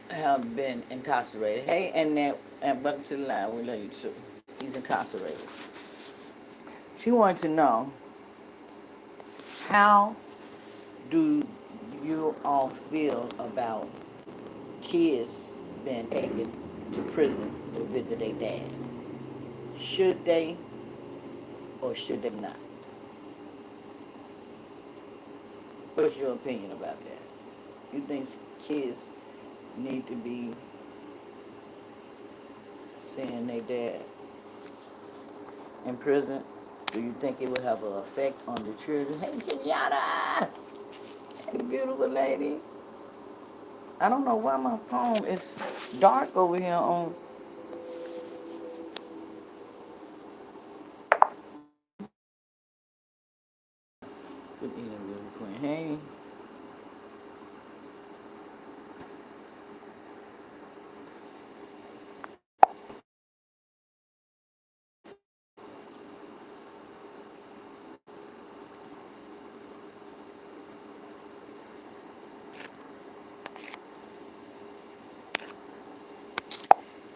have been incarcerated. Hey, and welcome to the line. We love you too. He's incarcerated. She wanted to know, how do you all feel about kids being taken to prison to visit their dad? Should they or should they not? What's your opinion about that? You think kids need to be seeing their dad in prison? Do you think it would have an effect on the children? Hey, Kenyatta! Hey, beautiful lady. I don't know why my phone is dark over here on. Good evening, beautiful queen. Hey.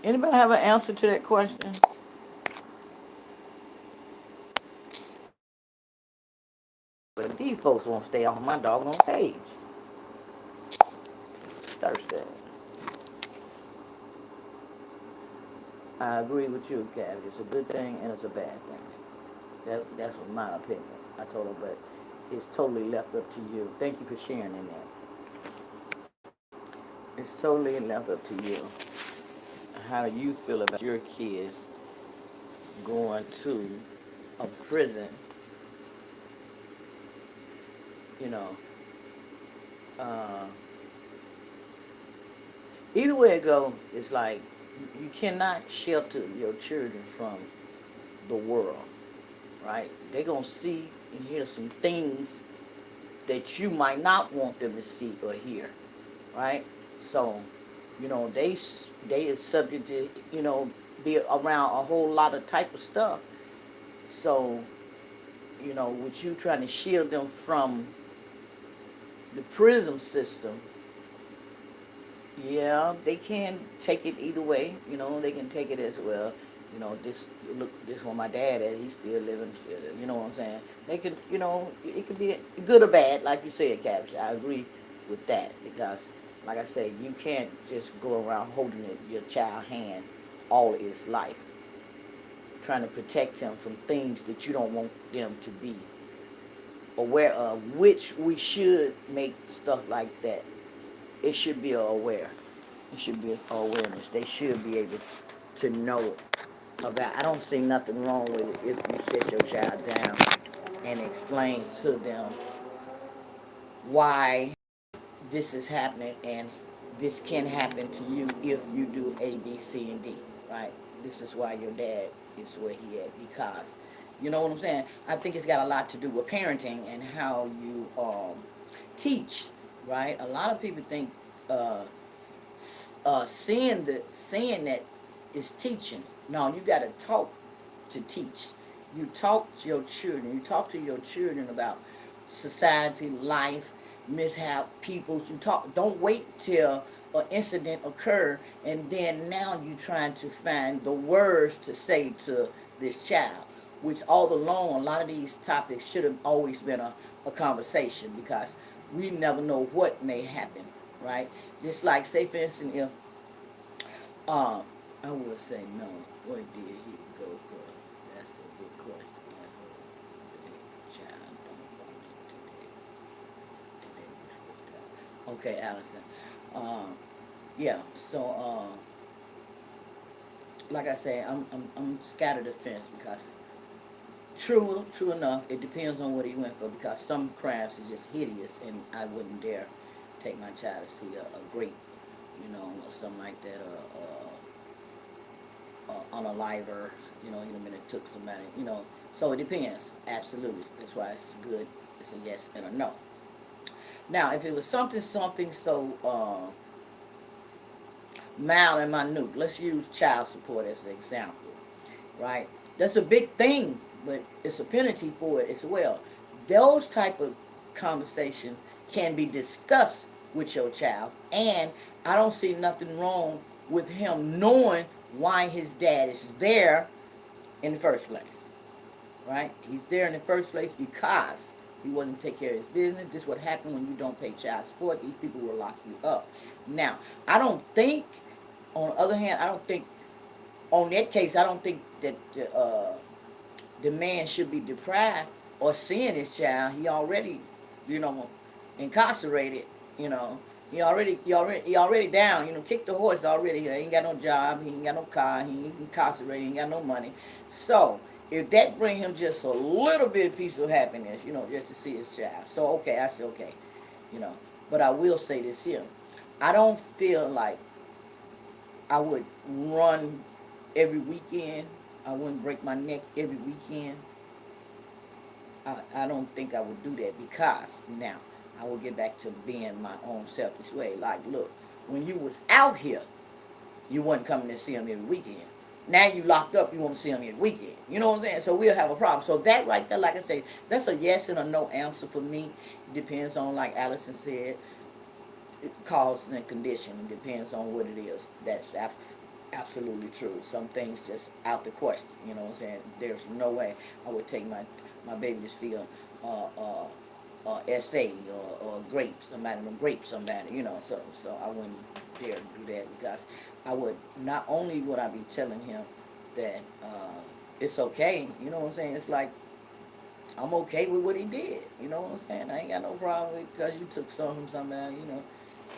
Anybody have an answer to that question? But these folks won't stay off my doggone page. Thursday. I agree with you, Gabby. It's a good thing and it's a bad thing. That's my opinion. I told her, but it's totally left up to you. Thank you for sharing in that. It's totally left up to you. How do you feel about your kids going to a prison? You know, uh, either way it go, it's like you cannot shelter your children from the world, right? They're gonna see and hear some things that you might not want them to see or hear, right? So, they is subject to be around a whole lot of type of stuff. So, with you trying to shield them from the prison system, yeah, they can take it either way. They can take it as well. This look, this one my dad at. He's still living. You know what I'm saying? They could, it could be good or bad, like you said, Cabbage. I agree with that because, like I said, you can't just go around holding your child hand all his life, trying to protect him from things that you don't want them to be aware of. Which we should make stuff like that. It should be aware. It should be awareness. They should be able to know about. I don't see nothing wrong with it if you sit your child down and explain to them why this is happening and this can happen to you if you do A, B, C, and D. Right? This is why your dad is where he at because. You know what I'm saying? I think it's got a lot to do with parenting and how you teach, right? A lot of people think uh, seeing that is teaching. No, you got to talk to teach. You talk to your children. You talk to your children about society, life, mishap, peoples. You talk. Don't wait till an incident occur and then now you trying to find the words to say to this child. Which all along, a lot of these topics should have always been a conversation because we never know what may happen, right? Just like, say, for instance, if uh, I would say no. What did he go for? That's the big question. Child, don't fall today. Okay, Allison. Um, yeah. So, like I say, I'm scattered the fence because true enough, it depends on what he went for because some crimes is just hideous, and I wouldn't dare take my child to see a great, or something like that, unaliver, he done been and took somebody, So it depends, absolutely. That's why it's good. It's a yes and a no. Now, if it was something so mild and minute, let's use child support as an example, right? That's a big thing, but it's a penalty for it as well. Those type of conversation can be discussed with your child. And I don't see nothing wrong with him knowing why his dad is there in the first place. Right? He's there in the first place because he wasn't take care of his business. This is what happened when you don't pay child support. These people will lock you up. Now, I don't think, on the other hand, I don't think, on that case, I don't think that the man should be deprived or seeing his child. He already, you know, incarcerated. You know, he already down. You know, kicked the horse already. He ain't got no job. He ain't got no car. He ain't incarcerated. He ain't got no money. So if that bring him just a little bit of peace of happiness, you know, just to see his child. So okay, I say okay, you know. But I will say this here: I don't feel like I would run every weekend. I wouldn't break my neck every weekend. I don't think I would do that because now I will get back to being my own selfish way. Like, look, when you was out here, you wasn't coming to see him every weekend. Now you locked up, you want to see him every weekend. You know what I'm saying? So we'll have a problem. So that right there, like I say, that's a yes and a no answer for me. It depends on, like Allison said, cause and condition. It depends on what it is. That's absolutely true. Some things just out the question. You know what I'm saying? There's no way I would take my baby to see a SA or a grape, somebody to grape somebody, you know. So I wouldn't dare do that because I would, not only would I be telling him that it's okay, you know what I'm saying? It's like I'm okay with what he did, you know what I'm saying? I ain't got no problem with because you took some from somebody, you know.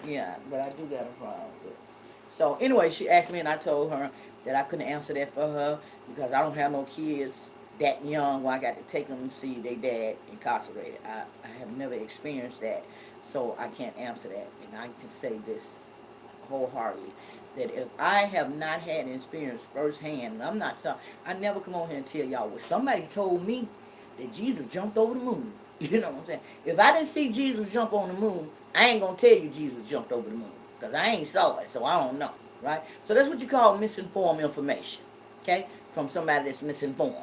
Yeah, but I do got a problem with it. So anyway, she asked me and I told her that I couldn't answer that for her because I don't have no kids that young where I got to take them and see their dad incarcerated. I have never experienced that, so I can't answer that. And I can say this wholeheartedly, that if I have not had an experience firsthand, and I'm not talking, I never come on here and tell y'all, well, somebody told me that Jesus jumped over the moon. You know what I'm saying? If I didn't see Jesus jump on the moon, I ain't going to tell you Jesus jumped over the moon because I ain't saw it, so I don't know, right? So that's what you call misinformed information, okay, from somebody that's misinformed.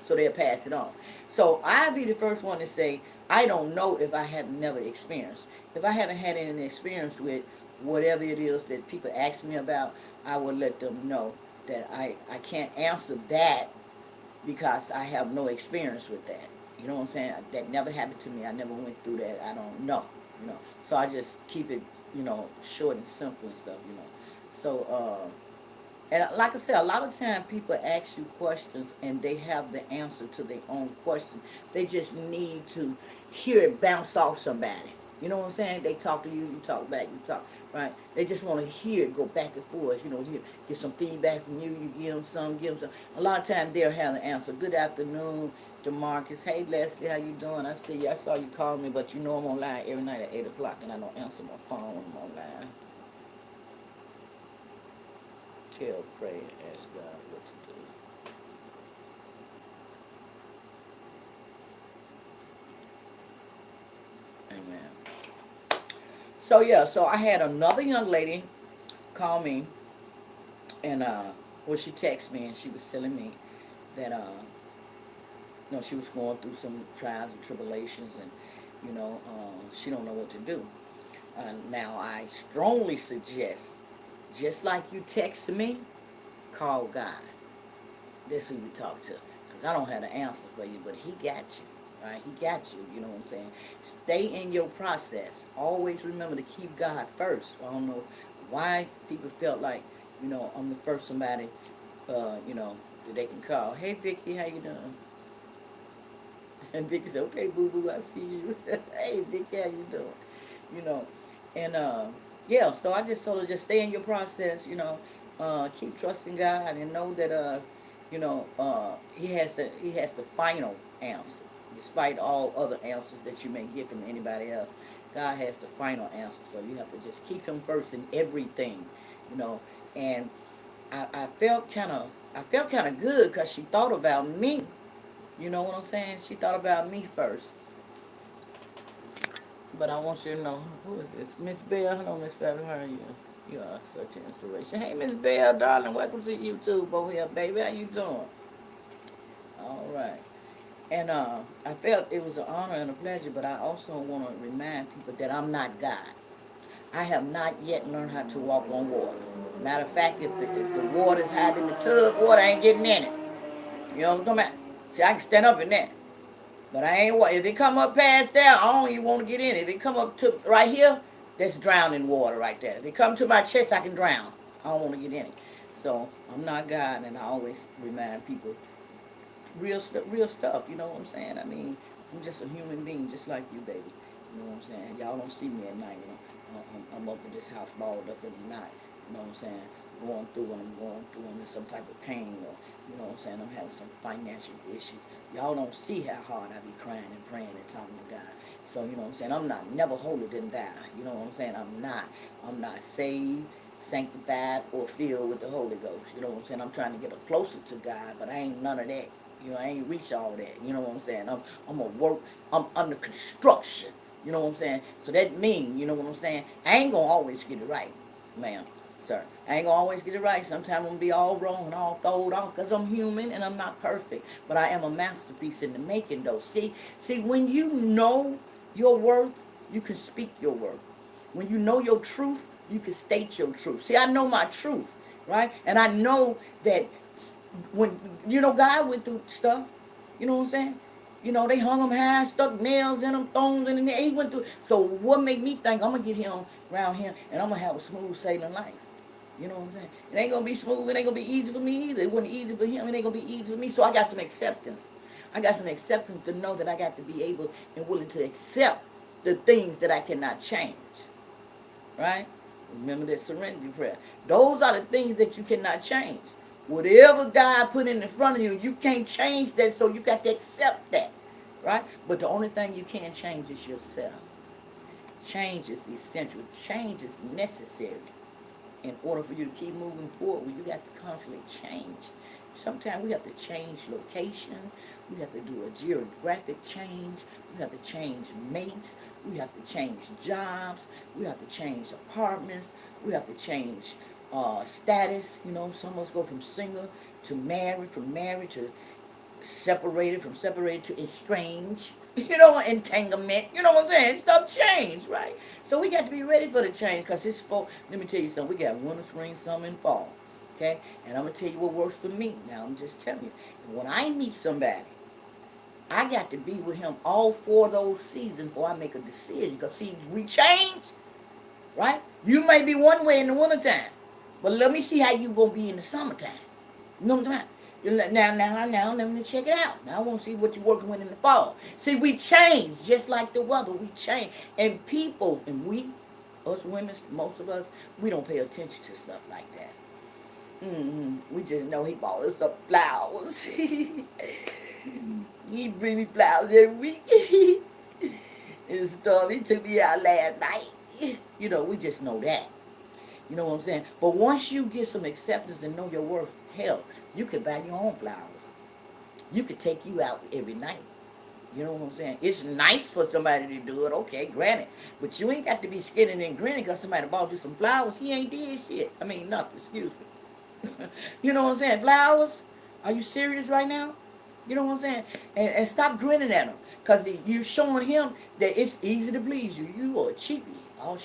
So they'll pass it on. So I'll be the first one to say, I don't know if I have never experienced. If I haven't had any experience with whatever it is that people ask me about, I will let them know that I can't answer that because I have no experience with that. You know what I'm saying? That never happened to me. I never went through that. I don't know. You know. So I just keep it, you know, short and simple and stuff, you know. So, and like I said, a lot of times people ask you questions and they have the answer to their own question. They just need to hear it bounce off somebody. You know what I'm saying? They talk to you, you talk back, you talk, right? They just want to hear it go back and forth. You know, get some feedback from you. You give them some, give them some. A lot of times they'll have the answer. Good afternoon, DeMarcus. Hey, Leslie, how you doing? I see you. I saw you calling me, but you know I'm online every night at 8 o'clock and I don't answer my phone when I'm online. Tell, pray, and ask God what to do. Amen. So yeah, so I had another young lady call me, and well, she texted me and she was telling me that you know, she was going through some trials and tribulations, and you know, she don't know what to do. Now I strongly suggest, just like you text me, call God. That's who you talk to. Because I don't have the answer for you, but he got you. Right? He got you. You know what I'm saying? Stay in your process. Always remember to keep God first. I don't know why people felt like, you know, I'm the first somebody, you know, that they can call. Hey, Vicky, how you doing? And Vicky said, okay, boo-boo, I see you. Hey, Vicky, how you doing? You know, and, yeah, so I just told her, just stay in your process, you know, keep trusting God and know that, you know, he has the final answer. Despite all other answers that you may get from anybody else, God has the final answer. So you have to just keep him first in everything, you know. And I felt kind of good because she thought about me. You know what I'm saying? She thought about me first. But I want you to know, who is this? Miss Bell. Hello, Miss Fabulous. How are you? You are such an inspiration. Hey, Miss Bell, darling. Welcome to YouTube over here, baby. How you doing? All right. And I felt it was an honor and a pleasure, but I also want to remind people that I'm not God. I have not yet learned how to walk on water. Matter of fact, if the water's hiding in the tub, water ain't getting in it. You know what I'm talking about? See, I can stand up in that. But I ain't, if it come up past there, I don't even want to get in it. If it come up to right here, that's drowning water right there. If it come to my chest, I can drown. I don't want to get in it. So I'm not God, and I always remind people real stuff. You know what I'm saying? I mean, I'm just a human being, just like you, baby. You know what I'm saying? Y'all don't see me at night. You know, I'm up in this house, balled up in the night. You know what I'm saying? Going through what I'm going through, and some type of pain, or you know what I'm saying? I'm having some financial issues. Y'all don't see how hard I be crying and praying and talking to God. So you know what I'm saying? I'm not never holier than that. You know what I'm saying? I'm not. I'm not saved, sanctified, or filled with the Holy Ghost. You know what I'm saying? I'm trying to get closer to God, but I ain't none of that. You know, I ain't reached all that. You know what I'm saying? I'm a work. I'm under construction. You know what I'm saying? So that means, you know what I'm saying? I ain't gonna always get it right, ma'am, sir. I ain't gonna always get it right. Sometimes I'm gonna be all wrong and all throwed off because I'm human and I'm not perfect. But I am a masterpiece in the making, though. See, when you know your worth, you can speak your worth. When you know your truth, you can state your truth. See, I know my truth, right? And I know that when, you know, God went through stuff. You know what I'm saying? You know, they hung him high, stuck nails in him, thorns in him. He went through. So what made me think I'm going to get him around here and I'm going to have a smooth sailing life? You know what I'm saying? It ain't going to be smooth. It ain't going to be easy for me either. It wasn't easy for him. It ain't going to be easy for me. So I got some acceptance. I got some acceptance to know that I got to be able and willing to accept the things that I cannot change. Right? Remember that serenity prayer. Those are the things that you cannot change. Whatever God put in front of you, you can't change that, so you got to accept that. Right? But the only thing you can change is yourself. Change is essential. Change is necessary in order for you to keep moving forward. You got to constantly change. Sometimes we have to change location. We have to do a geographic change. We have to change mates. We have to change jobs. We have to change apartments. We have to change status. You know, some of us go from single to married, from married to separated, from separated to estranged. You know, entanglement. You know what I'm saying? Stuff changed, right? So we got to be ready for the change, because it's for, let me tell you something. We got winter, spring, summer, and fall. Okay? And I'm going to tell you what works for me. Now, I'm just telling you. When I meet somebody, I got to be with him all 4 of those seasons before I make a decision. Because, see, we change, right? You may be one way in the wintertime, but let me see how you going to be in the summertime. You know what I'm saying? Now, let me check it out. Now I want to see what you're working with in the fall. See, we change just like the weather. We change. And people, and we, us women, most of us, we don't pay attention to stuff like that. We just know he bought us some flowers. He bring me flowers every week. And stuff. He took me out last night. You know, we just know that. You know what I'm saying? But once you get some acceptance and know your worth, hell, you could buy your own flowers. You could take you out every night. You know what I'm saying? It's nice for somebody to do it, okay, granted. But you ain't got to be skinning and grinning because somebody bought you some flowers. He ain't did shit. I mean, nothing, excuse me. You know what I'm saying? Flowers? Are you serious right now? You know what I'm saying? And stop grinning at him. Because you showing him that it's easy to please you. You are a cheapie. All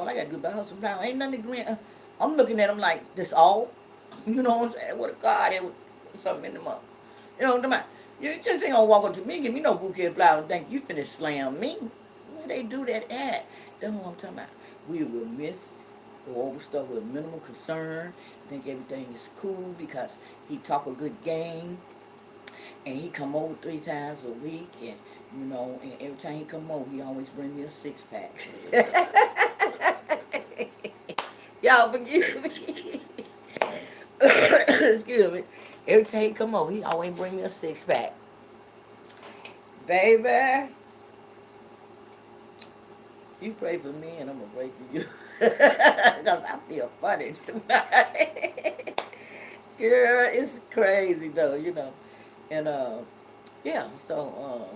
I got to do about her some flowers. Ain't nothing to grin. I'm looking at him like, this all? You know what I'm saying? What a God had something in the mouth. You know what I'm talking about? You just ain't gonna walk up to me, give me no bouquet of flowers and think you finna slam me. Where they do that at? That's what I'm talking about. We will go over stuff with minimal concern, think everything is cool because he talk a good game, and he come over 3 times a week, and you know, and every time he come over, he always bring me a 6-pack. Y'all forgive me. Excuse me. Every time he come over, he always bring me a 6-pack. Baby, you pray for me and I'm going to pray for you. Because I feel funny tonight. Girl, it's crazy though, you know. And, yeah, so,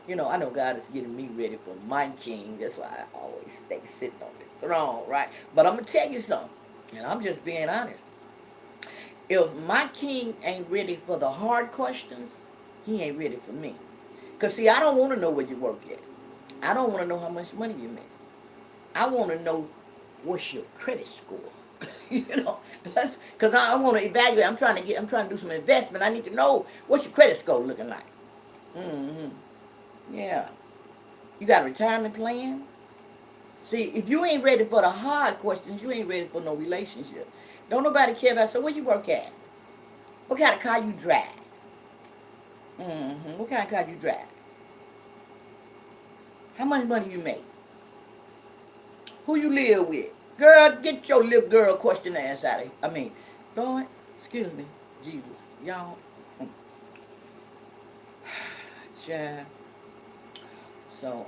you know, I know God is getting me ready for my king. That's why I always stay sitting on the throne, right? But I'm going to tell you something. And I'm just being honest. If my king ain't ready for the hard questions, he ain't ready for me. Because, see, I don't want to know where you work at. I don't want to know how much money you make. I want to know what's your credit score. you know, because I want to evaluate. I'm trying to do some investment. I need to know what's your credit score looking like. Mm-hmm. Yeah. You got a retirement plan? See, if you ain't ready for the hard questions, you ain't ready for no relationship. Don't nobody care about, so where you work at? What kind of car you drive? What kind of car you drive? How much money you make? Who you live with? Girl, get your little girl question ass out of here. I mean, Lord, excuse me, Jesus, y'all. Child. So,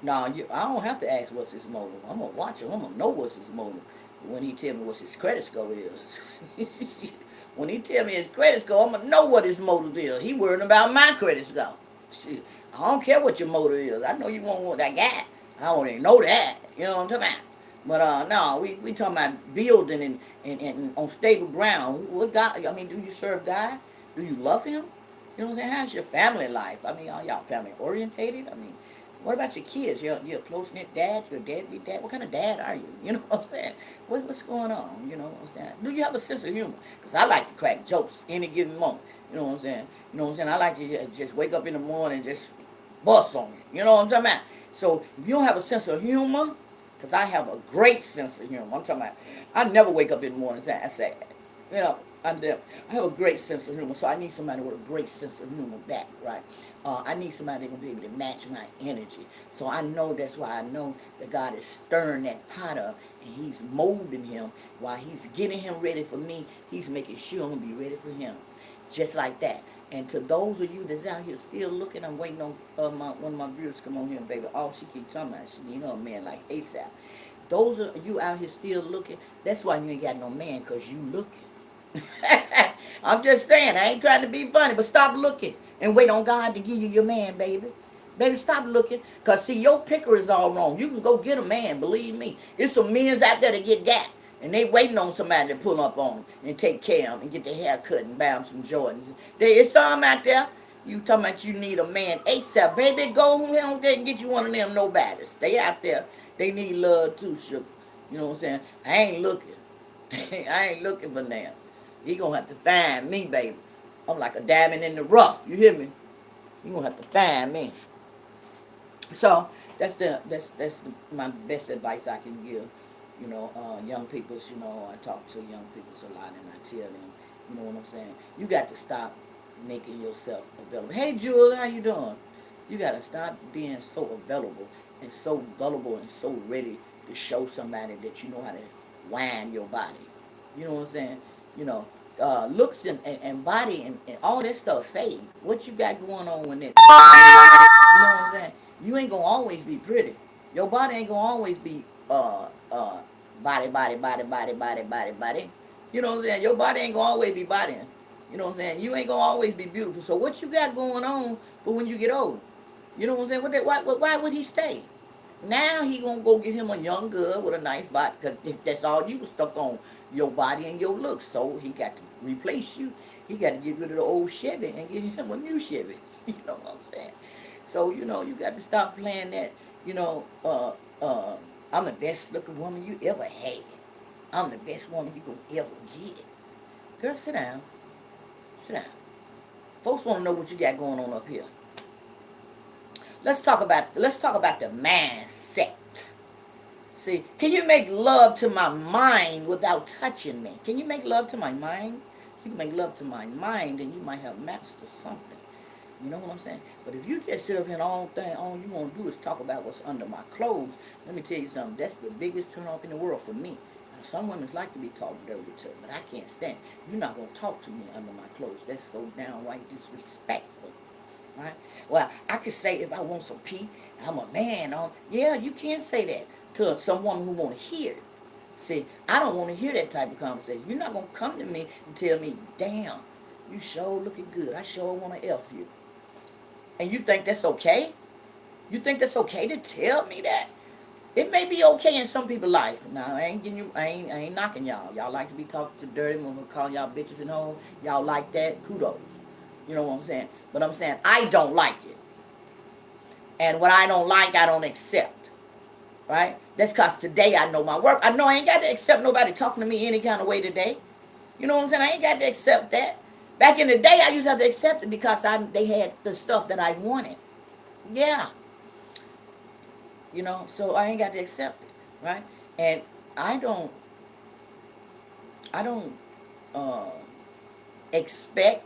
no, I don't have to ask what's his motive. I'm gonna watch him. I'm gonna know what's his motive when he tell me what his credit score is. When he tell me his credit score, I'm gonna know what his motive is. He worrying about my credit score. Shit, I don't care what your motive is. I know you want what I got. I already know that. You know what I'm talking about? But no, we talking about building and on stable ground. What God? I mean, do you serve God? Do you love Him? You know what I'm saying? How's your family life? I mean, are y'all family orientated? I mean, what about your kids? You're a close knit dad. You're a deadbeat dad. What kind of dad are you? You know what I'm saying? What's going on? You know what I'm saying? Do you have a sense of humor? Because I like to crack jokes any given moment. You know what I'm saying? You know what I'm saying? I like to just wake up in the morning and just bust on you. You know what I'm talking about? So if you don't have a sense of humor, because I have a great sense of humor. I'm talking about, I never wake up in the morning and say, you know, I have a great sense of humor, so I need somebody with a great sense of humor back, right? I need somebody that can be able to match my energy. So I know that's why I know that God is stirring that pot up and He's molding him while He's getting him ready for me. He's making sure I'm going to be ready for him. Just like that. And to those of you that's out here still looking, I'm waiting on one of my viewers to come on here, baby. All she keep talking about, she need her a man like ASAP. Those of you out here still looking, that's why you ain't got no man, because you looking. I'm just saying, I ain't trying to be funny, but stop looking and wait on God to give you your man, baby. Baby, stop looking, because see, your picker is all wrong. You can go get a man, believe me. There's some men's out there to get got, and they waiting on somebody to pull up on them and take care of them and get their hair cut and buy them some Jordans. There is some out there. You talking about you need a man ASAP. Baby, go home there and get you one of them nobodies. Stay out there. They need love too, sugar. You know what I'm saying? I ain't looking. I ain't looking for them. You gonna have to find me, baby. I'm like a diamond in the rough. You hear me? You gonna have to find me. So my best advice I can give. You know, young people. You know, I talk to young people a lot, and I tell them, you know what I'm saying. You got to stop making yourself available. Hey, Jules, how you doing? You got to stop being so available and so gullible and so ready to show somebody that you know how to wind your body. You know what I'm saying? You know, looks and body and all that stuff fade. What you got going on with that? You know what I'm saying? You ain't gonna always be pretty. Your body ain't gonna always be body. You know what I'm saying? Your body ain't gonna always be bodying. You know what I'm saying? You ain't gonna always be beautiful. So what you got going on for when you get old? You know what I'm saying? Why would he stay? Now he gonna go get him a young girl with a nice body. Cause that's all you was stuck on, your body and your looks. So he got to replace you. He got to get rid of the old Chevy and get him a new Chevy. You know what I'm saying? So you know you got to stop playing that. You know, I'm the best looking woman you ever had. I'm the best woman you gonna ever get. Girl, sit down. Sit down. Folks want to know what you got going on up here. Let's talk about the mindset. See, can you make love to my mind without touching me? Can you make love to my mind? If you can make love to my mind, then you might have mastered something. You know what I'm saying? But if you just sit up here and all you want to do is talk about what's under my clothes, let me tell you something. That's the biggest turn off in the world for me. Now, some women like to be talked dirty to, but I can't stand it. You're not going to talk to me under my clothes. That's so downright disrespectful. Right? Well, I could say if I want some pee, I'm a man. Yeah, you can say that to some woman who want to hear it. See, I don't want to hear that type of conversation. You're not going to come to me and tell me, damn, you sure looking good. I sure want to F you. And you think that's okay? You think that's okay to tell me that? It may be okay in some people's life. Now I ain't knocking y'all. Y'all like to be talked to dirty when we call y'all bitches at home. Y'all like that? Kudos. You know what I'm saying? But I'm saying I don't like it. And what I don't like, I don't accept. right? That's because today I know my work. I know I ain't got to accept nobody talking to me any kind of way today. You know what I'm saying? I ain't got to accept that. Back in the day, I used to have to accept it because they had the stuff that I wanted. Yeah, so I ain't got to accept it, right? And I don't, I don't uh, expect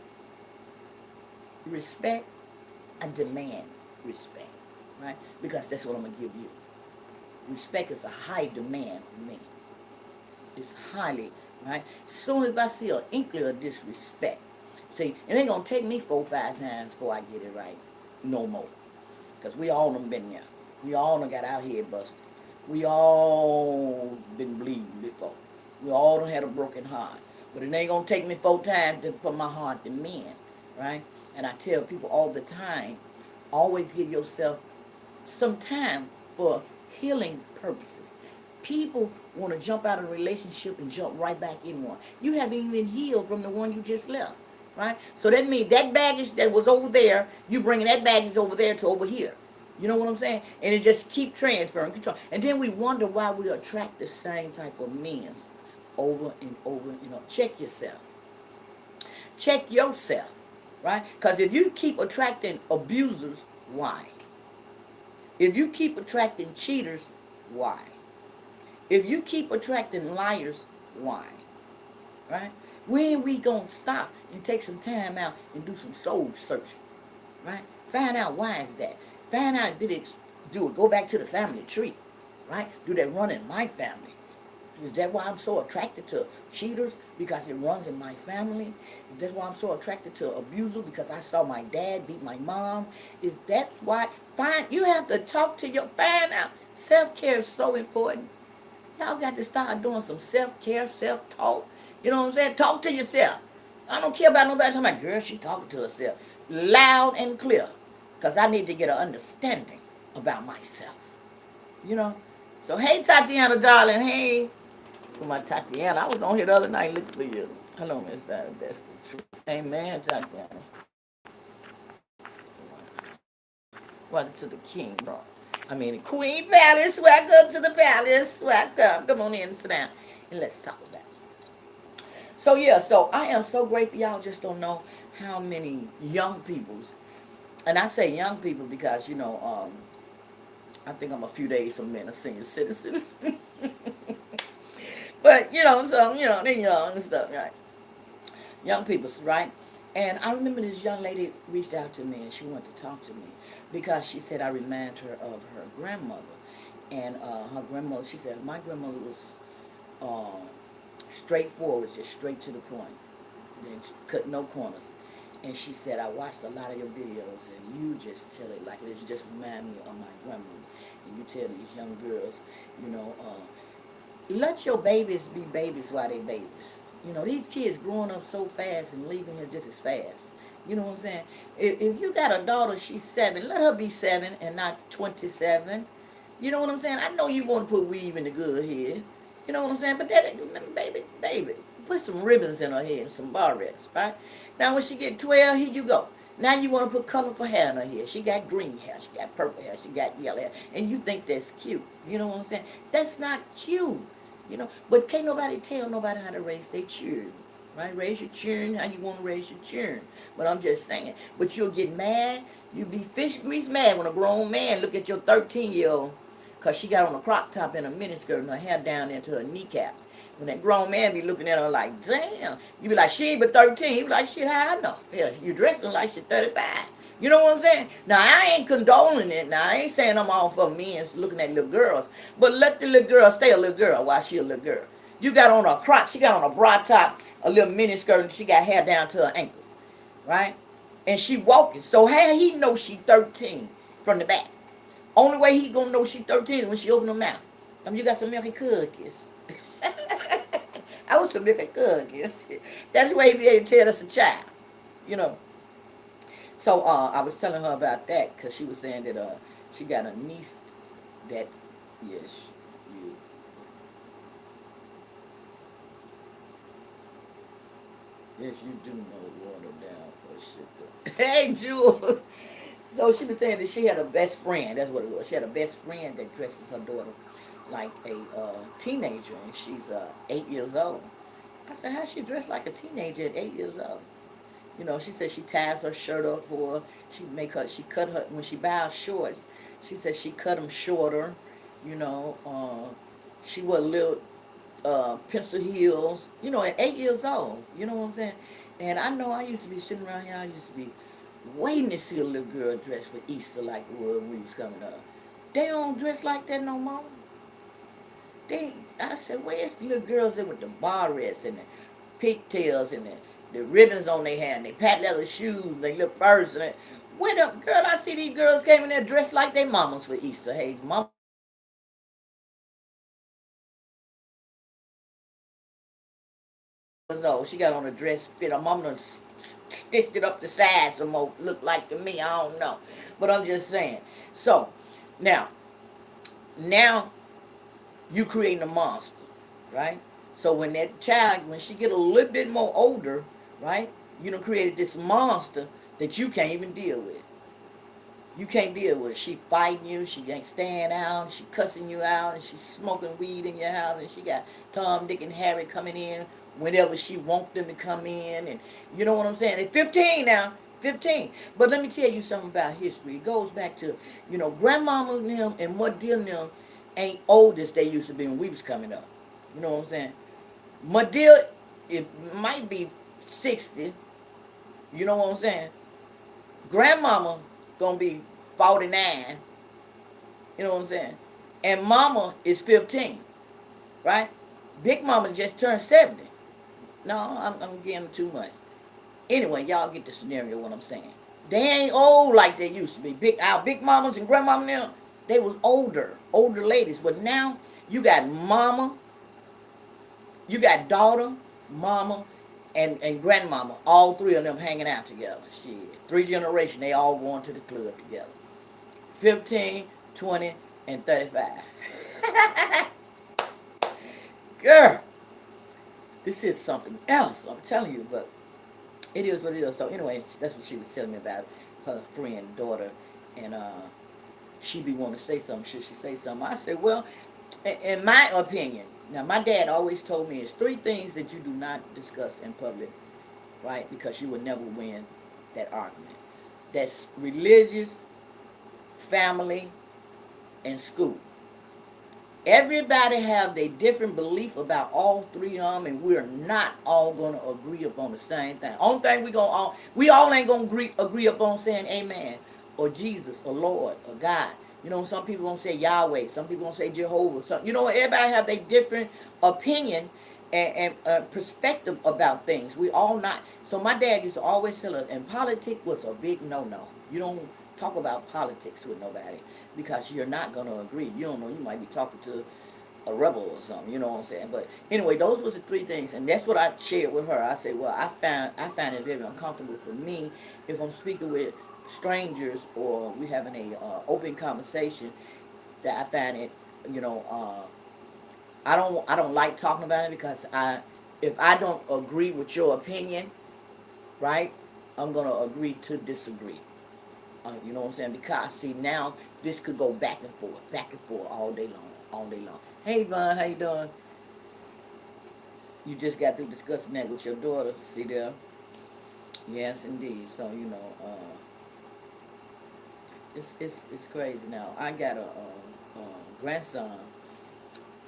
respect. I demand respect, right? Because that's what I'm gonna give you. Respect is a high demand for me. It's highly, right? Soon as I see an inkling of disrespect, see, it ain't gonna take me 4 or 5 times before I get it right. No more. Because we all done been there. We all done got our head busted. We all been bleeding before. We all done had a broken heart. But it ain't gonna take me 4 times for my heart to mend, right? And I tell people all the time, always give yourself some time for healing purposes. People want to jump out of a relationship and jump right back in one. You haven't even healed from the one you just left, right? So that means that baggage that was over there, you bringing that baggage over there to over here. You know what I'm saying? And it just keep transferring. And then we wonder why we attract the same type of men over and over and over. Check yourself. Check yourself, right? Because if you keep attracting abusers, why? If you keep attracting cheaters, why? If you keep attracting liars, why? Right? When we gonna stop and take some time out and do some soul searching? Right? Find out why is that. Find out did it do it. Go back to the family tree. Right? Do that run in my family? Is that why I'm so attracted to cheaters? Because it runs in my family. That's why I'm so attracted to abusers, because I saw my dad beat my mom. Is that's why? You have to talk to your, find out. Self-care is so important. Y'all got to start doing some self-care, self-talk. You know what I'm saying? Talk to yourself. I don't care about nobody talking about, girl, she talking to herself. Loud and clear. Because I need to get an understanding about myself. You know? So, hey, Tatiana, darling. Hey. For my Tatiana. I was on here the other night looking for you. Hello, Miss Diamond. That's the truth. Amen, Tatiana. Welcome to the King, bro. Queen Palace. Welcome to the palace. Welcome. Come on in and sit down. And let's talk about it. So, yeah. So, I am so grateful. Y'all just don't know how many young peoples. And I say young people because, I think I'm a few days from being a senior citizen. But, so, they young and stuff, right? Young people, right? And I remember this young lady reached out to me and she wanted to talk to me because she said I remind her of her grandmother. And her grandmother, she said, my grandmother was straightforward, just straight to the point. And she cut no corners. And she said, I watched a lot of your videos and you just tell it like it is, just remind me of my grandmother. And you tell these young girls, let your babies be babies while they babies. These kids growing up so fast and leaving here just as fast. You know what I'm saying? If you got a daughter, she's 7, let her be 7 and not 27. You know what I'm saying? I know you want to put weave in the good head. You know what I'm saying? But that, baby, put some ribbons in her head and some barrettes, right? Now when she get 12, here you go. Now you want to put colorful hair in her hair. She got green hair, she got purple hair, she got yellow hair. And you think that's cute. You know what I'm saying? That's not cute. But can't nobody tell nobody how to raise their children. Right? Raise your children how you want to raise your children. But I'm just saying. But you'll get mad. You'll be fish grease mad when a grown man look at your 13-year-old because she got on a crop top and a miniskirt and her hair down into her kneecap. When that grown man be looking at her like, damn. You be like, she ain't but 13. He be like, shit, how I know? Yeah, you dressing like she 35. You know what I'm saying? Now, I ain't condoning it. Now, I ain't saying I'm all for men looking at little girls. But let the little girl stay a little girl while she a little girl. You got on a crop. She got on a bra top, a little mini skirt, and she got hair down to her ankles. Right? And she walking. So how he know she 13 from the back? Only way he gonna know she 13 is when she open her mouth. You got some milk and cookies. I was some milk and cookies. That's the way he be able to tell us a child. You know. So I was telling her about that because she was saying that she got a niece that, yes, you, yes, you do know water down for sugar. Hey, Jules. So she was saying that she had a best friend. That's what it was. She had a best friend that dresses her daughter like a teenager, and she's 8 years old. I said, how she dressed like a teenager at 8 years old? You know, she said she ties her shirt up for her. She cut her, when she buys shorts, she said she cut them shorter. You know, she wore little pencil heels, you know, at 8 years old. You know what I'm saying? And I know I used to be sitting around here, I used to be waiting to see a little girl dressed for Easter like it was when we was coming up. They don't dress like that no more. I said, where's the little girls in with the barrettes and the pigtails and the ribbons on their hair and their patent leather shoes and their little purse and where the girl? I see these girls came in there dressed like their mamas for Easter. Hey, mama was old. She got on a dress fit. Her mama done stitched it up the sides some more. Look like to me. I don't know, but I'm just saying. So now, now you creating a monster, right? So when that child, when she get a little bit more older, right, you done created this monster that you can't even deal with. You can't deal with it. She fighting you, she ain't staying out, she cussing you out, and she's smoking weed in your house, and she got Tom, Dick, and Harry coming in whenever she want them to come in, and you know what I'm saying? At 15 now, 15. But let me tell you something about history. It goes back to, you know, grandmamas and them and what dear them ain't old as they used to be when we was coming up. You know what I'm saying? My dear, it might be 60. You know what I'm saying? Grandmama gonna be 49. You know what I'm saying? And mama is 15, right? Big mama just turned 70. No, I'm getting too much. Anyway, y'all get the scenario what I'm saying. They ain't old like they used to be. Our big mamas and grandmama now, they was older ladies. But now you got mama, you got daughter, mama, and grandmama, all three of them hanging out together. Shit. 3 generations, they all going to the club together. 15, 20, and 35. Girl, this is something else, I'm telling you, but it is what it is. So anyway, that's what she was telling me about her friend, daughter, and she be wanting to say something. Should she say something? I said, well, in my opinion, now my dad always told me it's 3 things that you do not discuss in public, right? Because you will never win that argument. That's religious, family, and school. Everybody have their different belief about all 3 of them, and we're not all gonna agree upon the same thing. Only thing we all ain't gonna agree upon saying Amen or Jesus or Lord or God. You know, some people gonna say Yahweh, some people gonna say Jehovah. Some, you know, everybody have their different opinion and perspective about things. We all not. So my dad used to always tell us, and politics was a big no-no. You don't talk about politics with nobody because you're not going to agree. You don't know, you might be talking to a rebel or something, you know what I'm saying? But anyway, those was the 3 things, and that's what I shared with her. I said, well, I find it very uncomfortable for me if I'm speaking with strangers or we having a open conversation, that I find it, you know, I don't like talking about it because if I don't agree with your opinion, right, I'm gonna agree to disagree. You know what I'm saying? Because see now this could go back and forth all day long, all day long. Hey Von, how you doing? You just got through discussing that with your daughter. See there? Yes, indeed. So you know, it's crazy now. I got a grandson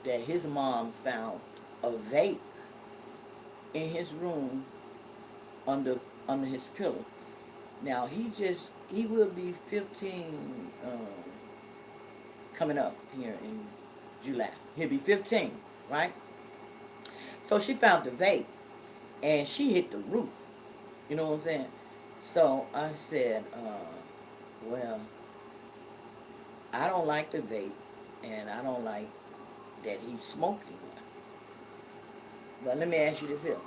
that his mom found a vape in his room under under his pillow. Now he will be 15 coming up here in July. He'll be 15, right? So she found the vape and she hit the roof. You know what I'm saying? So I said, well, I don't like the vape and I don't like that he's smoking one. But let me ask you this here.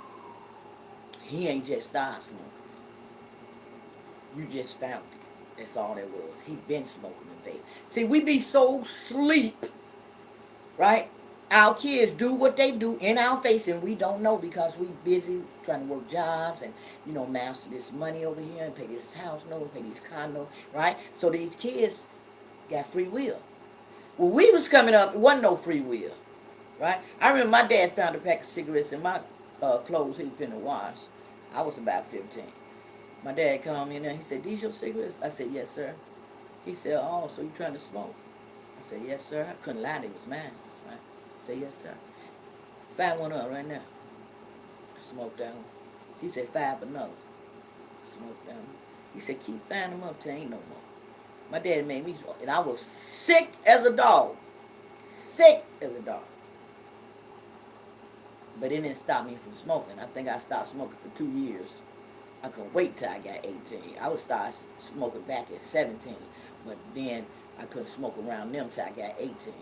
He ain't just started smoking. You just found it. That's all there was. He been smoking the vape. See, we be so sleep, right? Our kids do what they do in our face, and we don't know because we busy trying to work jobs and, master this money over here and pay this house note, pay these car note, right? So these kids got free will. When we was coming up, it wasn't no free will, right? I remember my dad found a pack of cigarettes in my clothes he finna wash. I was about 15. My dad come in there, he said, "These your cigarettes?" I said, "Yes, sir." He said, "Oh, so you trying to smoke?" I said, "Yes, sir." I couldn't lie, it was mine, right? I said, "Yes, sir." Find one up right now. I smoked that one. He said, "Five another." Smoked that one. He said, "Keep finding them up till ain't no more." My dad made me smoke, and I was sick as a dog. Sick as a dog. But it didn't stop me from smoking. I think I stopped smoking for 2 years. I couldn't wait till I got 18. I would start smoking back at 17. But then I couldn't smoke around them till I got 18.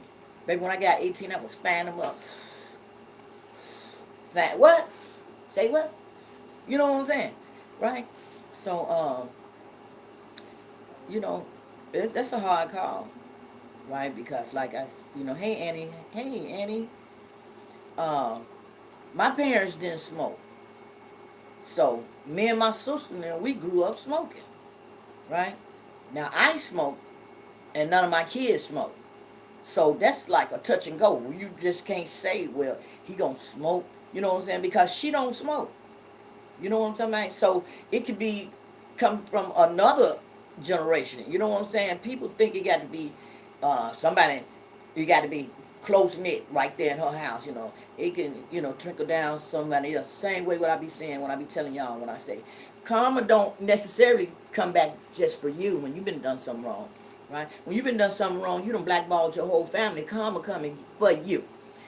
Baby, when I got 18, I was fanning them up. What? Say what? You know what I'm saying? Right? So, that's a hard call. Right? Because like hey Annie, um, my parents didn't smoke. So me and my sister and we grew up smoking. Right? Now I smoke and none of my kids smoke. So that's like a touch and go. You just can't say, well, he gonna smoke. You know what I'm saying? Because she don't smoke. You know what I'm talking about? So it could be come from another generation. You know what I'm saying? People think it got to be somebody. You got to be close knit right there in her house. It can trickle down somebody else. Same way what I be saying when I be telling y'all when I say karma don't necessarily come back just for you when you've been done something wrong, right? When you've been done something wrong, you done blackballed your whole family. Karma coming for you.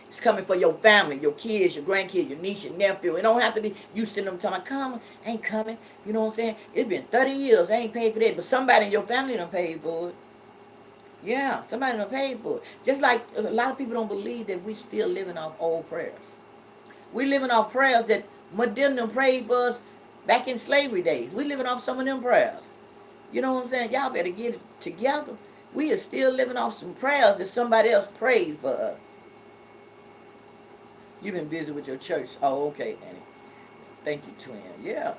It's coming for your family, your kids, your grandkids, your niece, your nephew. It don't have to be you sitting them talking, karma ain't coming. You know what I'm saying? It's been 30 years. I ain't paid for that. But somebody in your family done paid for it. Yeah, somebody done paid for it. Just like a lot of people don't believe that we still living off old prayers. We living off prayers that Madonna prayed for us back in slavery days. We living off some of them prayers. You know what I'm saying? Y'all better get it together. We are still living off some prayers that somebody else prayed for us. You've been busy with your church. Oh, okay, Annie. Thank you, twin. Yeah,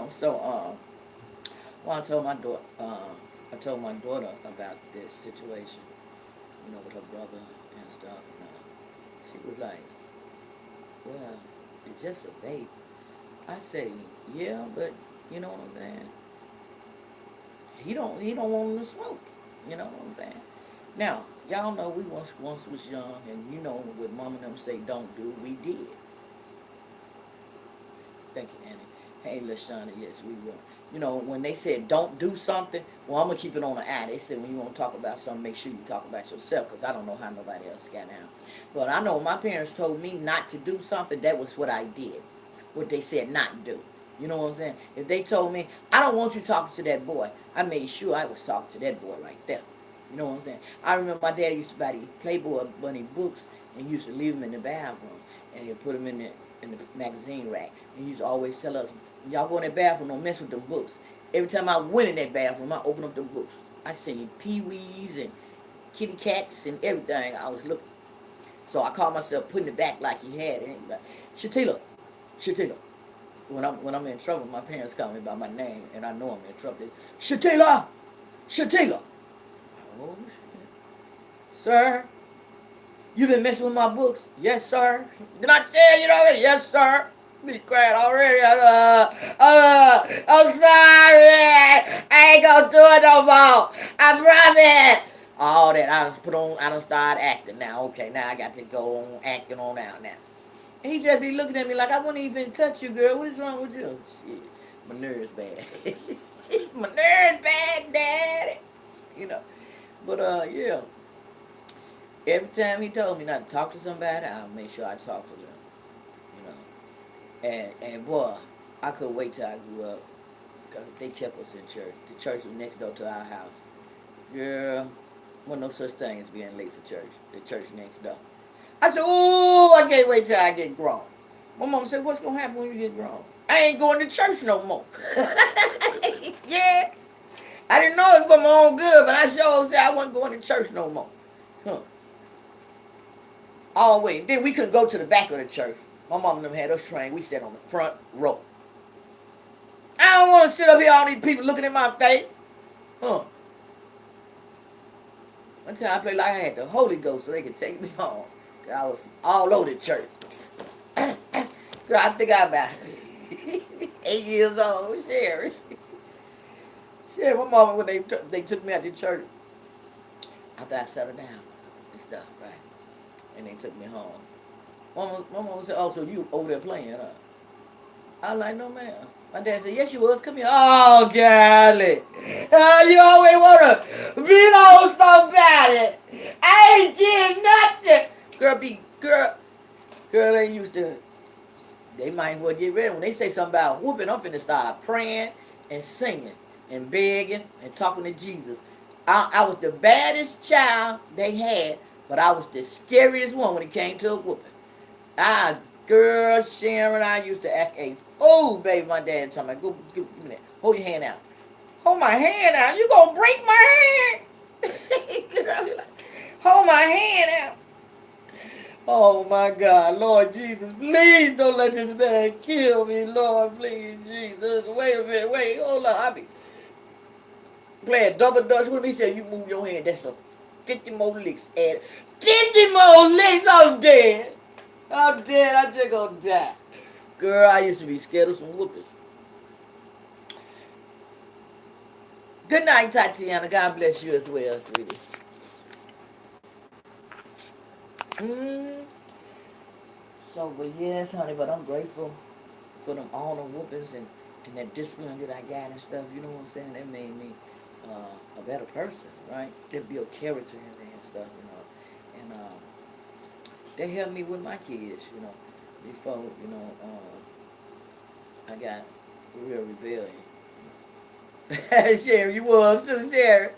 So, well, I told my daughter about this situation. With her brother and stuff. She was like, "Well, it's just a vape." I say, "Yeah, but you know what I'm saying? He don't want him to smoke. You know what I'm saying?" Now, y'all know we once was young, and what mom and them say don't do, we did. Thank you, Annie. Hey, Lashana, yes, we will. When they said don't do something, well, I'm going to keep it on the eye. They said when you want to talk about something, make sure you talk about yourself, because I don't know how nobody else got down. But I know my parents told me not to do something, that was what I did. What they said not do. You know what I'm saying? If they told me, I don't want you talking to that boy, I made sure I was talking to that boy right there. You know what I'm saying? I remember my dad used to buy these Playboy Bunny books and used to leave them in the bathroom. And he'd put them in the magazine rack. And he used to always tell us, y'all go in that bathroom, don't mess with them books. Every time I went in that bathroom, I opened up the books. I seen Pee-wees and kitty cats and everything. I was looking. So I called myself putting it back like he had it. Shatila. When I'm in trouble, my parents call me by my name, and I know I'm in trouble. Shatila. Oh, shit. Sir, you been messing with my books? Yes, sir. Did I tell you already? Yes, sir. Be quiet already. I'm sorry. I ain't gonna do it no more. I promise. All that I done started acting now. Okay, now I got to go on acting on out now. And he just be looking at me like I wouldn't even touch you, girl. What is wrong with you? Shit, my nerves bad. My nerves bad, daddy. You know. But yeah. Every time he told me not to talk to somebody, I'll make sure I talk to them. And boy, I couldn't wait till I grew up because they kept us in church. The church was next door to our house. Girl, wasn't no such thing as being late for church. The church next door. I said, "Oh, I can't wait till I get grown." My mom said, "What's gonna happen when you get grown?" "I ain't going to church no more." Yeah, I didn't know it was for my own good, but I sure said I wasn't going to church no more. Huh. All the way. Then we couldn't go to the back of the church. My mom and them had us trained. We sat on the front row. I don't want to sit up here, all these people looking at my face. Huh. One time I played like I had the Holy Ghost so they could take me home. I was all over the church. Girl, I think I'm about 8 years old. Sherry. Sherry, my mama, when they took me out to church, after I settled down and stuff, right? And they took me home. My mama said, oh, so you over there playing, huh? I was like, no, ma'am. My dad said, yes, you was. Come here. Oh, golly. You always want to beat on somebody. I ain't did nothing. Girl, they used to, they might well get ready. When they say something about whooping, I'm finna start praying and singing and begging and talking to Jesus. I was the baddest child they had, but I was the scariest one when it came to a whooping. Girl, Sharon, I used to act a fool, baby. My dad told me, go, give me that. Hold your hand out. Hold my hand out. You gonna break my hand? Girl, hold my hand out. Oh my God, Lord Jesus, please don't let this man kill me, Lord, please, Jesus. Wait a minute, wait, hold on. I be playing double dutch with him. He said, you move your hand. That's a 50 more licks. And 50 more licks, I'm dead. I'm dead. I just gonna die. Girl, I used to be scared of some whoopers. Good night, Tatiana. God bless you as well, sweetie. Mm. So, but yes, honey, but I'm grateful for them all the whoopings and that discipline that I got and stuff. You know what I'm saying? That made me a better person, right? They built character in me and stuff, you know. And they helped me with my kids, you know. Before, you know, I got real rebellion. Sharon, you was too, Sharon.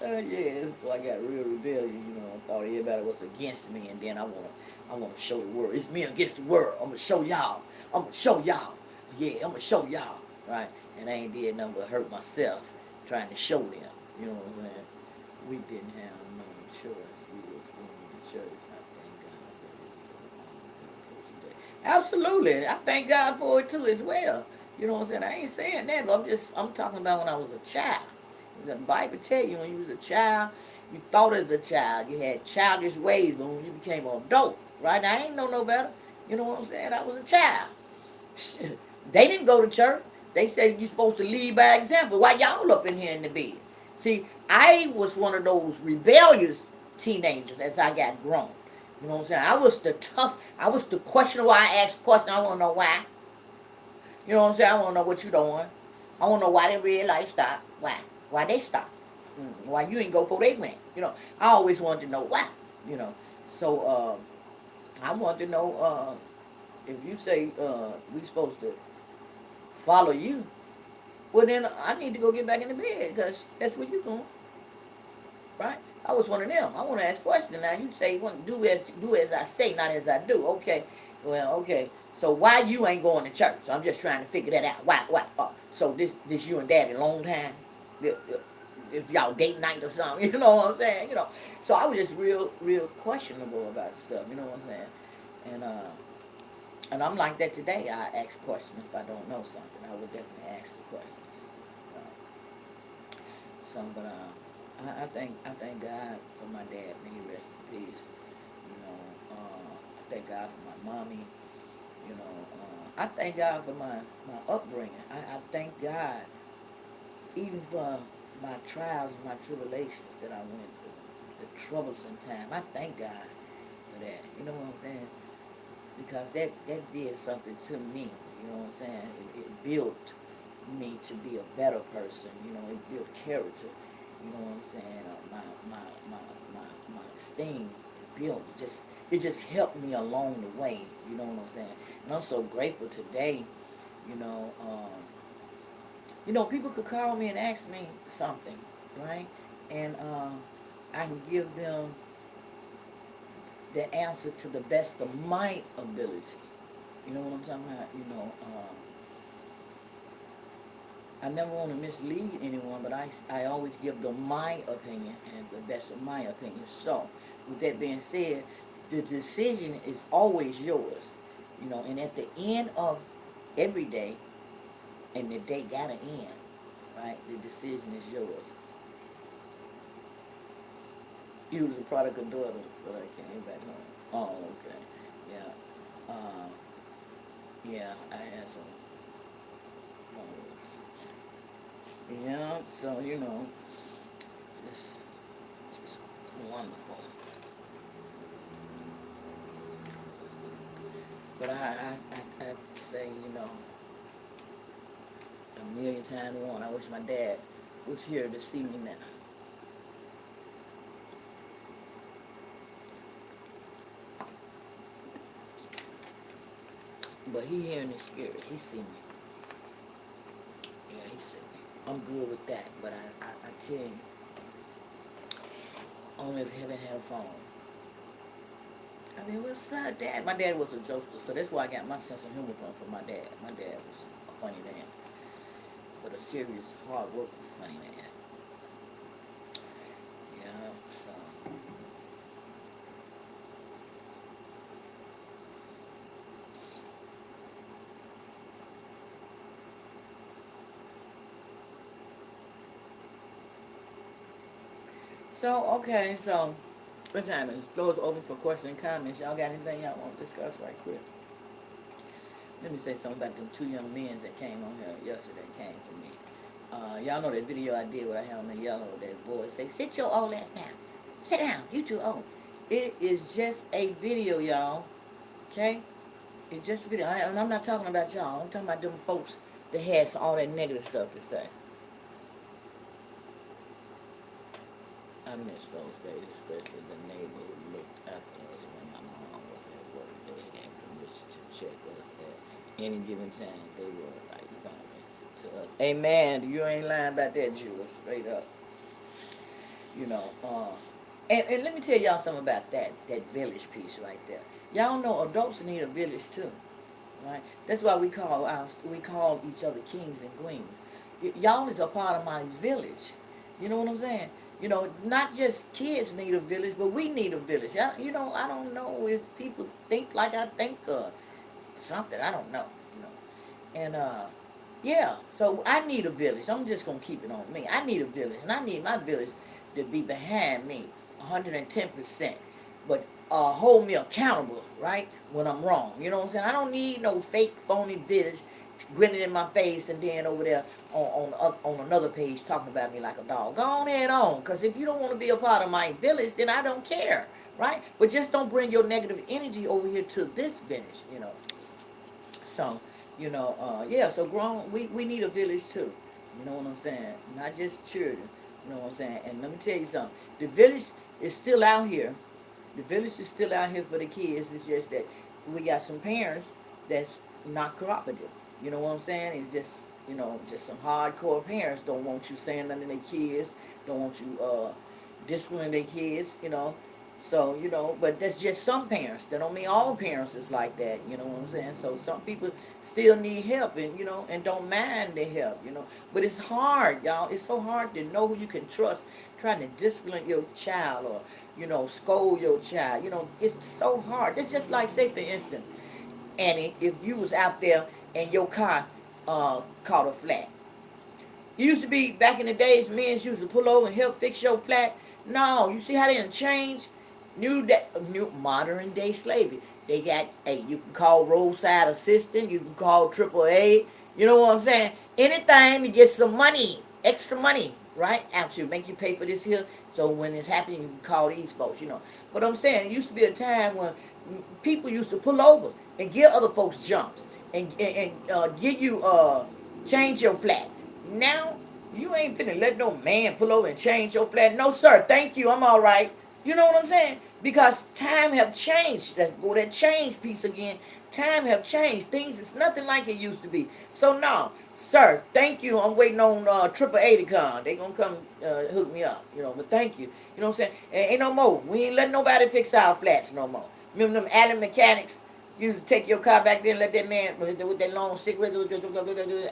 Yes, I got real rebellion. You know, I thought everybody was against me, and then I wanna show the world. It's me against the world. I'm gonna show y'all. I'm gonna show y'all. Yeah, I'm gonna show y'all. Right? And I ain't did nothing but hurt myself trying to show them. You know what I'm saying? We didn't have no choice. We was going to church. I thank God for it. Absolutely. I thank God for it too as well. You know what I'm saying? I ain't saying that, but I'm talking about when I was a child. The Bible tell you when you was a child, you thought as a child, you had childish ways, but when you became an adult, right? Now I ain't know no better. You know what I'm saying? I was a child. They didn't go to church. They said you're supposed to lead by example. Why y'all up in here in the bed? See, I was one of those rebellious teenagers as I got grown. You know what I'm saying? I was the questioner. Why I asked questions. I want to know why. You know what I'm saying? I want to know what you doing. I want to know why they red light stopped. Why? Why they stopped? Why you ain't go before they went? You know, I always wanted to know why. You know, so I wanted to know if you say we supposed to follow you, well then I need to go get back in the bed because that's what you doing, right? I was one of them. I want to ask questions. Now you say you want to do as I say, not as I do. Okay, well, okay. So why you ain't going to church? So I'm just trying to figure that out. Why? Why? So this you and Daddy long time? If y'all date night or something, you know what I'm saying? You know. So I was just real questionable about stuff. You know what I'm saying? And I'm like that today. I ask questions if I don't know something. I would definitely ask the questions. So, but I thank God for my dad. May he rest in peace. You know, I thank God for my mommy. You know, I thank God for my upbringing. I thank God even for my trials and my tribulations that I went through, the troublesome time. I thank God for that. You know what I'm saying? Because that did something to me. You know what I'm saying? It built me to be a better person. You know, it built character. You know what I'm saying? My esteem built. It just helped me along the way. You know what I'm saying? And I'm so grateful today. You know, people could call me and ask me something, right? And I can give them the answer to the best of my ability. You know what I'm talking about? You know, I never want to mislead anyone, but I always give them my opinion and the best of my opinion. So, with that being said, the decision is always yours, and at the end of every day, and the day gotta end, right? The decision is yours. You was a prodigal daughter, but I came back home. Oh, okay. Yeah. Yeah, I had some homes. Yeah, so, just, just wonderful. But I say, a million times one. I wish my dad was here to see me now. But he here in the spirit. He see me. Yeah, he see me. I'm good with that. But I tell you, only if heaven had a phone. I mean, what's up, Dad? My dad was a jokester, so that's where I got my sense of humor from my dad. My dad was a funny man, but a serious, hard working, funny man. Yeah, so. So, okay, so, what time is it? Floor is open for questions and comments. Y'all got anything y'all want to discuss right quick? Let me say something about them two young men that came on here yesterday, came to me. Y'all know that video I did where I had on the yellow, that boy say, sit your old ass down. Sit down, you too old. It is just a video, y'all. Okay? It's just a video. And I'm not talking about y'all. I'm talking about them folks that has all that negative stuff to say. I miss those days, especially the neighbor who looked after us when my mom was at work. They had permission to check us at any given time. They were like family to us. Amen. You ain't lying about that, Jewish. Straight up. You know, and let me tell y'all something about that village piece right there. Y'all know adults need a village too, right? That's why we call each other kings and queens. Y'all is a part of my village. You know what I'm saying? Not just kids need a village, but we need a village. I don't know if people think like I think or something. I don't know. And yeah, so I need a village. I'm just gonna keep it on me. I need a village, and I need my village to be behind me, 110%. But hold me accountable, right? When I'm wrong. You know what I'm saying? I don't need no fake, phony village grinning in my face and then over there on another page talking about me like a dog. Go on head on, because if you don't want to be a part of my village, then I don't care, right? But just don't bring your negative energy over here to this village. So, yeah, so we need a village too. You know what I'm saying? Not just children. You know what I'm saying? And let me tell you something. The village is still out here. The village is still out here for the kids. It's just that we got some parents that's not cooperative. You know what I'm saying? It's just some hardcore parents don't want you saying nothing to their kids, don't want you disciplining their kids. So, but that's just some parents. That don't mean all parents is like that, you know what I'm saying? So some people still need help and don't mind their help. But it's hard, y'all. It's so hard to know who you can trust trying to discipline your child or, scold your child. It's so hard. It's just like, say for instance, Annie, if you was out there and your car caught a flat. It used to be back in the days, men used to pull over and help fix your flat. No, you see how they done changed? New modern day slavery. They got you can call roadside assistant, you can call AAA. You know what I'm saying? Anything to get some money, extra money, right? Out you make you pay for this here. So when it's happening, you can call these folks. But I'm saying it used to be a time when people used to pull over and give other folks jumps and give you change your flat. Now you ain't finna let no man pull over and change your flat. No sir, thank you, I'm all right. You know what I'm saying? Because time have changed. That change piece again. Time have changed. Things is nothing like it used to be. So no, sir, thank you. I'm waiting on AAA to come. They gonna come hook me up. But thank you. You know what I'm saying? And ain't no more. We ain't letting nobody fix our flats no more. Remember them Allen mechanics? You take your car back there and let that man with that long cigarette,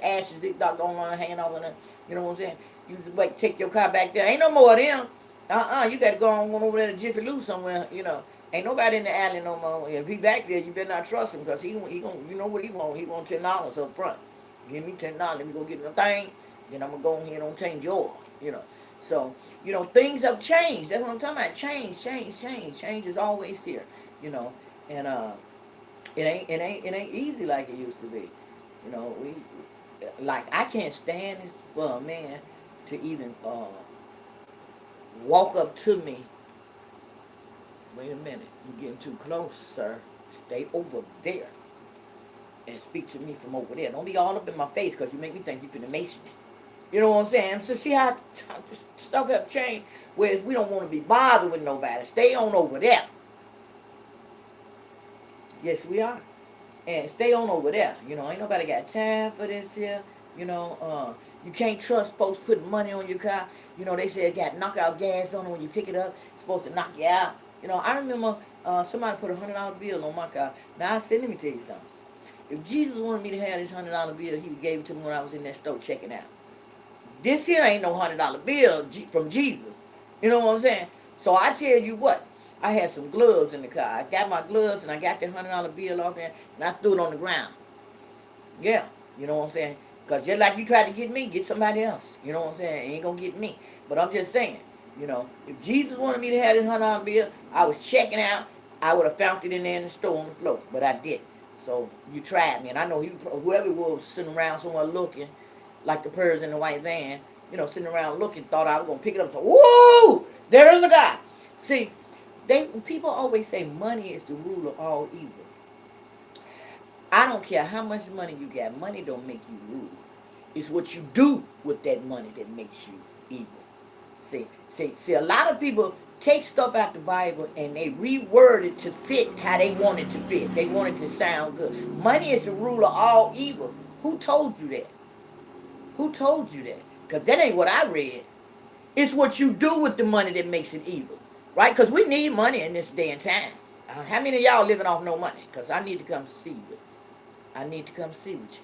ashes, on hanging off on it. You know what I'm saying? You take your car back there. Ain't no more of them. You got to go on over there to Jiffy Lube somewhere. Ain't nobody in the alley no more. If he back there, you better not trust him because he gonna you know what he want. He want $10 up front. Give me $10. Let me go get the thing. Then I'm gonna go ahead and change yours. You know. So things have changed. That's what I'm talking about. Change, change, change. Change is always here. You know, and it ain't easy like it used to be. We like I can't stand this for a man to even walk up to me. Wait a minute, you're getting too close, sir. Stay over there and speak to me from over there. Don't be all up in my face because you make me think you're finna mason me. You know what I'm saying? So see how stuff have changed. Whereas we don't want to be bothered with nobody. Stay on over there. Yes, we are. And stay on over there. Ain't nobody got time for this here. You can't trust folks putting money on your car. They say it got knockout gas on it when you pick it up. It's supposed to knock you out. I remember somebody put $100 bill on my car. Now I said, let me tell you something. If Jesus wanted me to have this $100 bill, he gave it to me when I was in that store checking out. This here ain't no $100 bill from Jesus. You know what I'm saying? So I tell you what, I had some gloves in the car. I got my gloves and I got the $100 bill off there and I threw it on the ground. Yeah, you know what I'm saying? Because just like you tried to get me, get somebody else. You know what I'm saying? It ain't going to get me. But I'm just saying, if Jesus wanted me to have this $100 bill, I was checking out, I would have found it in there in the store on the floor. But I didn't. So you tried me. And I know whoever was sitting around somewhere looking, like the birds in the white van, sitting around looking, thought I was going to pick it up and say, woo, there's a guy. See, people always say money is the rule of all evil. I don't care how much money you got. Money don't make you rule. It's what you do with that money that makes you evil. See, a lot of people take stuff out the Bible and they reword it to fit how they want it to fit. They want it to sound good. Money is the rule of all evil. Who told you that? Who told you that? Because that ain't what I read. It's what you do with the money that makes it evil. Right? Because we need money in this day and time. How many of y'all living off no money? Because I need to come see you. I need to come see what you.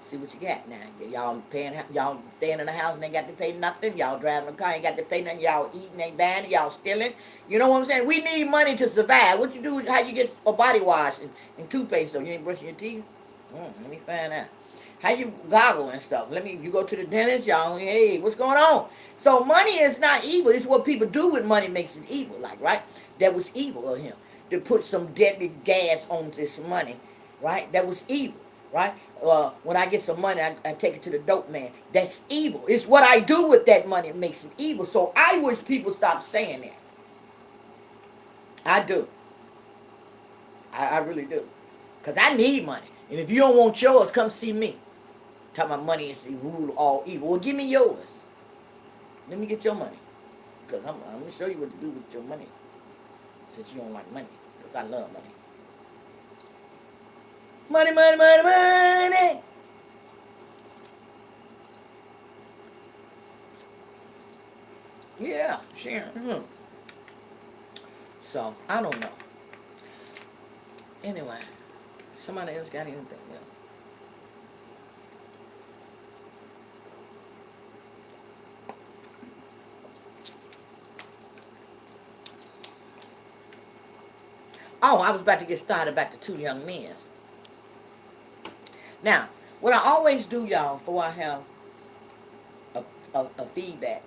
See what you got now. Y'all staying in the house and ain't got to pay nothing. Y'all driving a car, ain't got to pay nothing. Y'all eating, ain't buying, y'all stealing. You know what I'm saying? We need money to survive. What you do, how you get a body wash and toothpaste so you ain't brushing your teeth? Let me find out. How you goggle and stuff. You go to the dentist, y'all, hey, what's going on? So money is not evil. It's what people do with money makes it evil. Like, right? That was evil of him. To put some deadly gas on this money. Right? That was evil. Right? When I get some money, I take it to the dope man. That's evil. It's what I do with that money makes it evil. So I wish people stop saying that. I do. I really do. Because I need money. And if you don't want yours, come see me. Talking about money is the rule of all evil. Well, give me yours. Let me get your money. Because I'm going to show you what to do with your money. Since you don't like money. Because I love money. Money, money, money, money. Yeah, sure. So, I don't know. Anyway, somebody else got anything else? Oh, I was about to get started about the two young men. Now, what I always do, y'all, before I have a feedback,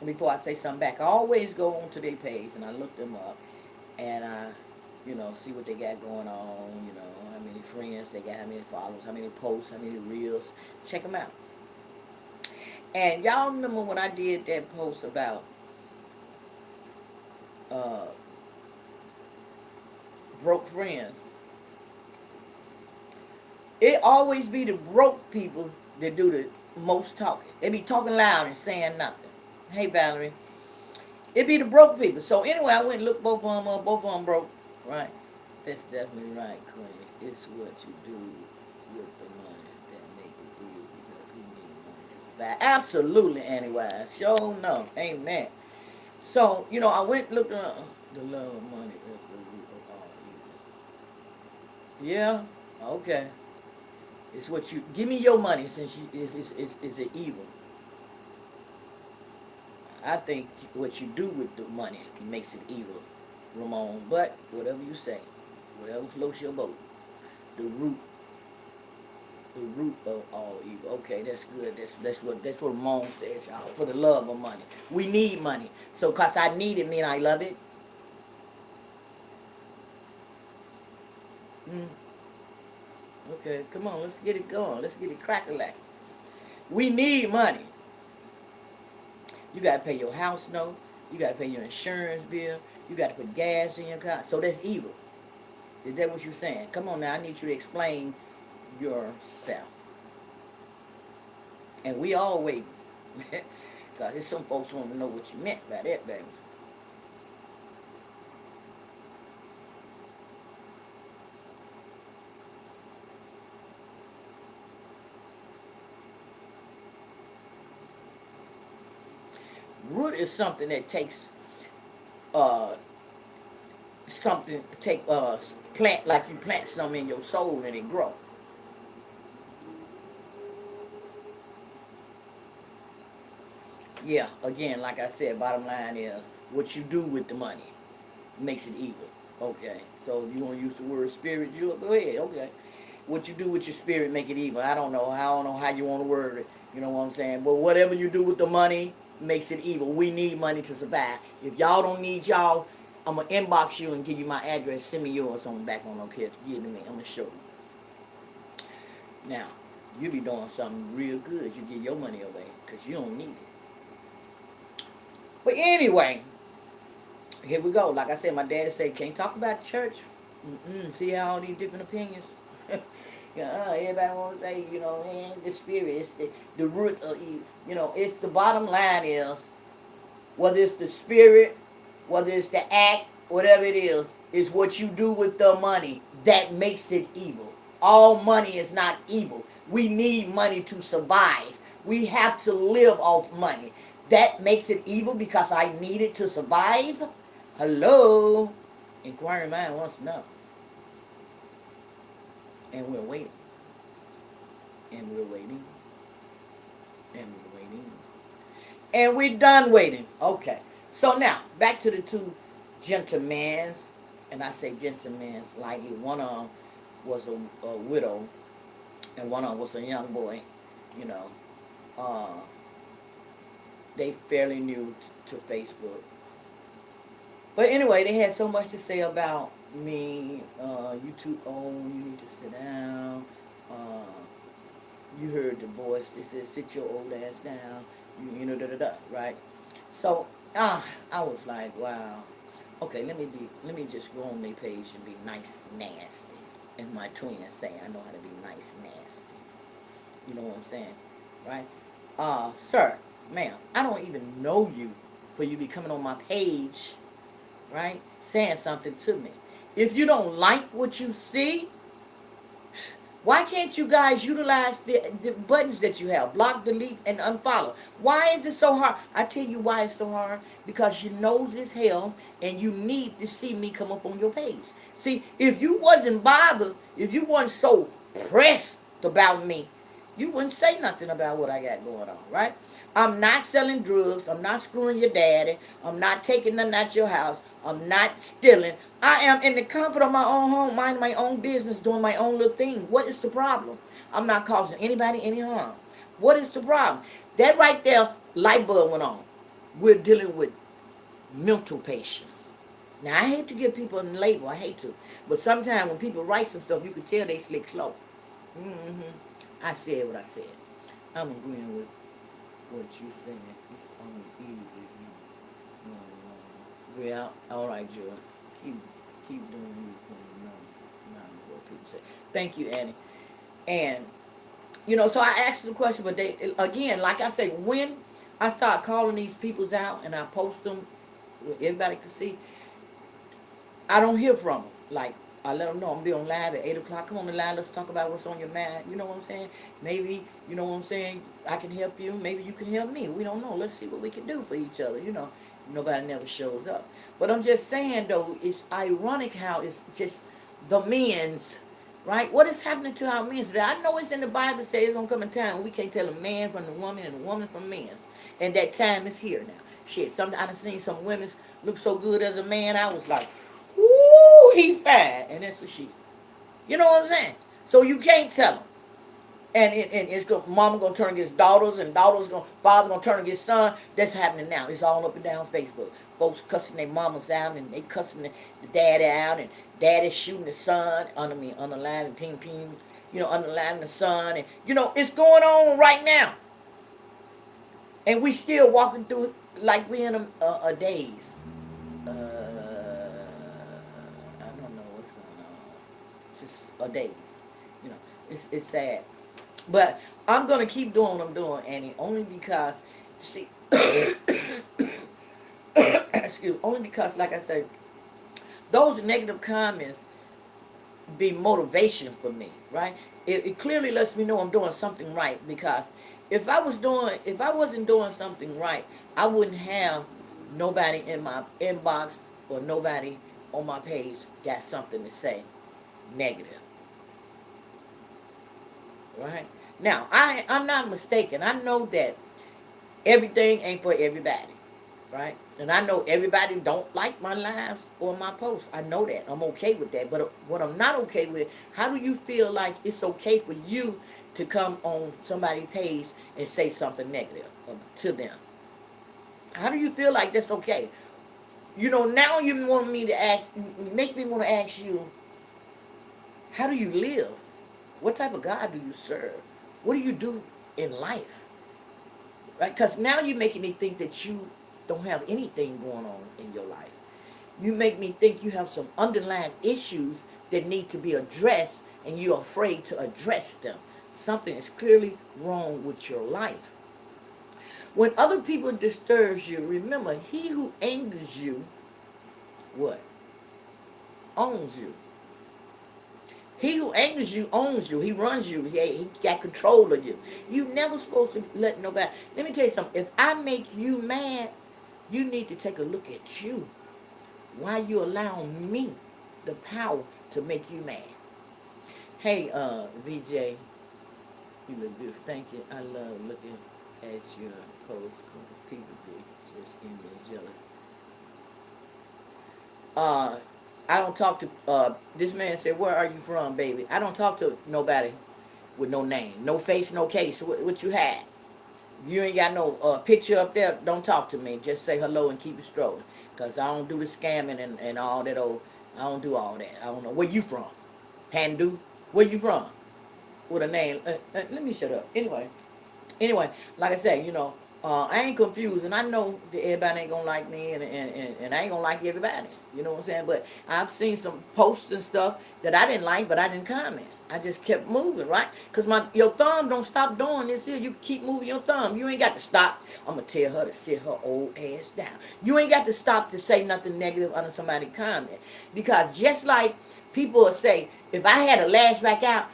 before I say something back, I always go onto their page and I look them up and I, see what they got going on, how many friends they got, how many followers, how many posts, how many reels. Check them out. And y'all remember when I did that post about uh, broke friends? It always be the broke people that do the most talking. They be talking loud and saying nothing. Hey, Valerie. It be the broke people. So anyway, I went and looked both of them up. Both of them broke. Right. That's definitely right, Queen. It's what you do with the money that make it deal because we need money to survive. Absolutely, anyway. Sure no. Amen. So, I went and looked up the love of money is the root of all evil. Yeah? Okay. It's what you give me your money since it's an evil. I think what you do with the money makes it evil. Ramon. But whatever you say, whatever floats your boat, the root, the root of all evil. Okay, that's good. That's what Ramon says, y'all. For the love of money, we need money. So, cause I need it, mean I love it. Mm, okay, come on, let's get it going. Let's get it crack-a-lack. We need money. You gotta pay your house note. You gotta pay your insurance bill. You gotta put gas in your car. So that's evil. Is that what you're saying? Come on now, I need you to explain yourself. And we all waiting. Because there's some folks want to know what you meant by that, baby. Root is something that takes uh something take plant like you plant something in your soul and it grow. Yeah, again, like I said, bottom line is what you do with the money makes it evil. Okay, so if you want to use the word spiritual, go ahead. Okay, what you do with your spirit make it evil. I don't know. I don't know how you want to word it. You know what I'm saying? But whatever you do with the money makes it evil. We need money to survive. If y'all don't need y'all, I'm gonna inbox you and give you my address. Send me yours on back on up here. Give it to me. I'm gonna show you. Now, you be doing something real good. You give your money away because you don't need it. But anyway, here we go. Like I said, my daddy said, can't talk about church. See how all these different opinions. Everybody want to say, the spirit, it's the root of evil. It's the bottom line is, whether it's the spirit, whether it's the act, whatever it is what you do with the money that makes it evil. All money is not evil. We need money to survive. We have to live off money. That makes it evil because I need it to survive. Hello? Inquiring mind wants to know. And we're waiting. And we're waiting. And we're waiting. And we're done waiting. Okay. So now, back to the two gentlemen. And I say gentlemen lightly. One of them was a widow. And one of them was a young boy. You know. They fairly new to Facebook. But anyway, they had so much to say about me. You too old. You need to sit down. You heard the voice. It said, sit your old ass down. Right? So, I was like, wow. Okay, let me just go on their page and be nice, nasty. And my twin say, I know how to be nice, nasty. You know what I'm saying? Right? Sir, ma'am, I don't even know you for you to be coming on my page, right? Saying something to me. If you don't like what you see, why can't you guys utilize the buttons that you have? Block, delete, and unfollow. Why is it so hard? I tell you why it's so hard. Because your nose is hell and you need to see me come up on your page. See, if you wasn't bothered, if you weren't so pressed about me, you wouldn't say nothing about what I got going on, right? I'm not selling drugs. I'm not screwing your daddy. I'm not taking nothing out your house. I'm not stealing. I am in the comfort of my own home, minding my own business, doing my own little thing. What is the problem? I'm not causing anybody any harm. What is the problem? That right there, light bulb went on. We're dealing with mental patients. Now, I hate to give people a label. I hate to. But sometimes when people write some stuff, you can tell they slick slow. I said what I said. I'm agreeing with what you saying. It's only you if you yeah, all right, Joe. Keep doing you for me. No, what people say. Thank you, Annie. And so I asked the question, but they again, like I say, when I start calling these peoples out and I post them, everybody can see. I don't hear from them. Like, I let them know I'm gonna be on live at 8 o'clock. Come on the line, let's talk about what's on your mind. You know what I'm saying? Maybe, you know what I'm saying, I can help you. Maybe you can help me. We don't know. Let's see what we can do for each other. Nobody never shows up. But I'm just saying, though, it's ironic how it's just the men's, right? What is happening to our men's? I know it's in the Bible, says it's gonna come a time when we can't tell a man from the woman and a woman from men's. And that time is here now. Shit, I done seen some women look so good as a man. I was like, ooh, he fine. And that's a she. You know what I'm saying? So you can't tell them. And it's going mama gonna turn against daughters, and father gonna turn against son. That's happening now. It's all up and down Facebook. Folks cussing their mamas out, and they cussing the daddy out, and daddy shooting the son, underlining ping ping, underlining the son, and it's going on right now, and we still walking through it like we in a daze. I don't know what's going on. Just a daze. It's sad. But I'm gonna keep doing what I'm doing, Annie, only because, see, excuse me, only because, like I said, those negative comments be motivation for me, right? It clearly lets me know I'm doing something right, because if I wasn't doing something right, I wouldn't have nobody in my inbox or nobody on my page got something to say negative, right? Now, I'm not mistaken. I know that everything ain't for everybody, right? And I know everybody don't like my lives or my posts. I know that. I'm okay with that. But what I'm not okay with, how do you feel like it's okay for you to come on somebody's page and say something negative to them? How do you feel like that's okay? Now you want me to make me want to ask you, how do you live? What type of God do you serve? What do you do in life? Right? Because now you're making me think that you don't have anything going on in your life. You make me think you have some underlying issues that need to be addressed, and you're afraid to address them. Something is clearly wrong with your life. When other people disturbs you, remember, he who angers you, what? Owns you. He who angers you owns you. He runs you. He got control of you. You never supposed to let nobody. Let me tell you something. If I make you mad, you need to take a look at you. Why you allowing me the power to make you mad? Hey, VJ, you look beautiful. Thank you. I love looking at your posts. People be just envy and jealous. I don't talk to, this man said, where are you from, baby? I don't talk to nobody with no name. No face, no case. What you had? If you ain't got no picture up there, don't talk to me. Just say hello and keep it strolling. Because I don't do the scamming and all that old, I don't do all that. I don't know. Where you from? Pandu? Where you from? With a name. Let me shut up. Anyway, like I said, I ain't confused, and I know that everybody ain't gonna like me, and I ain't gonna like everybody. You know what I'm saying? But I've seen some posts and stuff that I didn't like, but I didn't comment. I just kept moving, right? Because your thumb don't stop doing this here. You keep moving your thumb. You ain't got to stop. I'm going to tell her to sit her old ass down. You ain't got to stop to say nothing negative under somebody's comment. Because just like people will say, if I had to lash back out,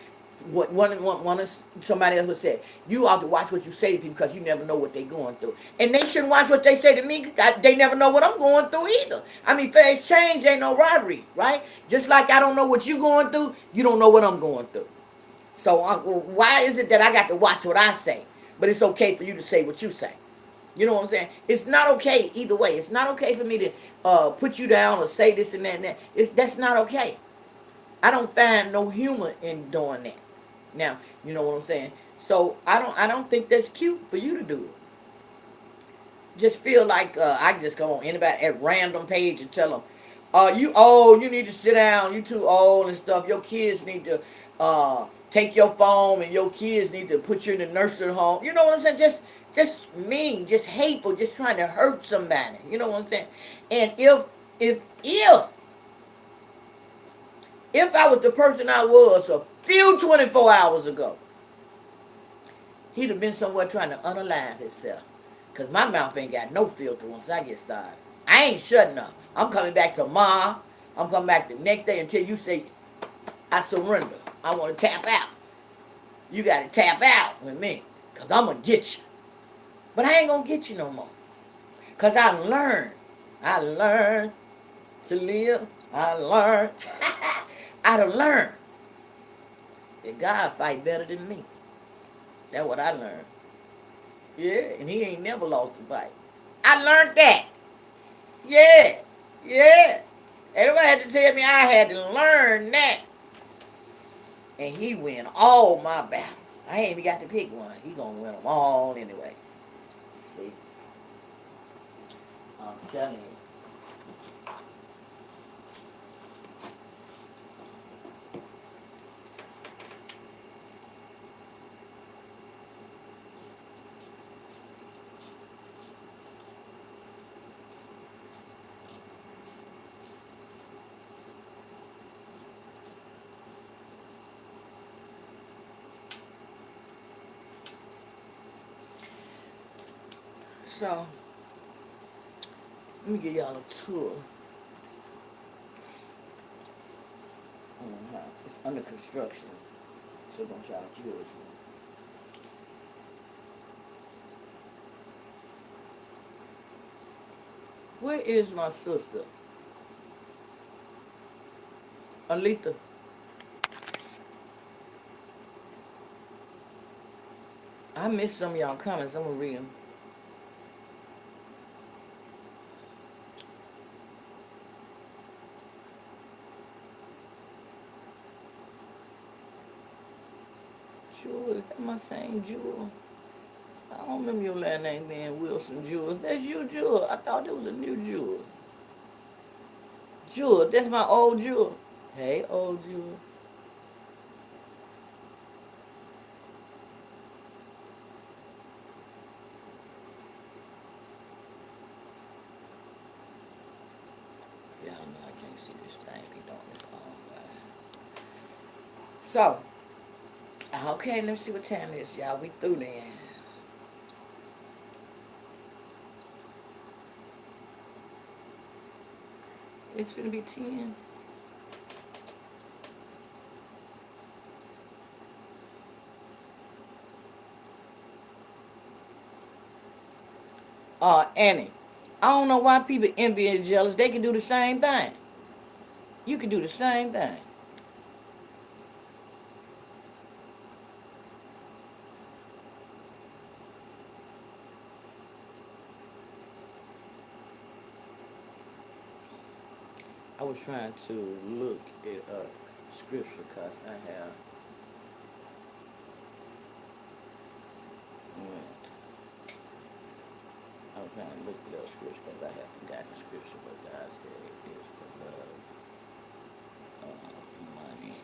somebody else would say, you ought to watch what you say to people, because you never know what they're going through. And they shouldn't watch what they say to me. They never know what I'm going through either. I mean, fair exchange ain't no robbery, right? Just like I don't know what you're going through, you don't know what I'm going through. So why is it that I got to watch what I say, but it's okay for you to say what you say? You know what I'm saying? It's not okay either way. It's not okay for me to put you down or say this and that and that. That's not okay. I don't find no humor in doing that. Now, you know what I'm saying? So I don't think that's cute for you to do it. Just feel like I can just go on anybody at random page and tell them, you old, you need to sit down, you too old and stuff. Your kids need to take your phone, and your kids need to put you in the nursery home. You know what I'm saying? Just mean, just hateful, just trying to hurt somebody. You know what I'm saying? And if I was the person I was a few 24 hours ago, he'd have been somewhere trying to unalive himself. Because my mouth ain't got no filter once I get started. I ain't shutting up. I'm coming back tomorrow. I'm coming back the next day until you say, I surrender. I want to tap out. You got to tap out with me, because I'm going to get you. But I ain't going to get you no more. Because I learned. I learned to live. I learned. I done learned that God fight better than me. That's what I learned. Yeah, and he ain't never lost a fight. I learned that. Yeah, yeah. Everybody had to tell me I had to learn that. And he win all my battles. I ain't even got to pick one. He gonna win them all anyway. See, I'm telling you. So, let me give y'all a tour on the house. It's under construction, so don't y'all judge me. Where is my sister, Alita? I missed some of y'all comments. I'm gonna read them. Jewel, is that my same Jewel? I don't remember your last name being Wilson Jewel. That's you, Jewel. I thought there was a new Jewel. Jewel, that's my old Jewel. Hey, old Jewel. Y'all know I can't see this thing be doing this all right. So, okay, let me see what time it is, y'all. We through then. It's gonna be 10. Annie, I don't know why people envy and jealous. They can do the same thing. You can do the same thing. I was trying to look at scripture because I have. I was trying to look at those scriptures because I have forgotten the scripture, but God said it is to love money.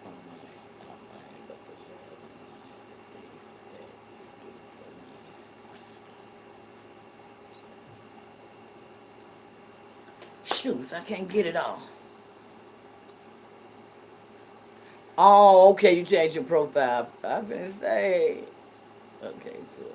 Money, not money, but the love of money, the things that you do for money. Shoes, I can't get it all. Oh, okay, you changed your profile. I'm finna say. Okay, sure.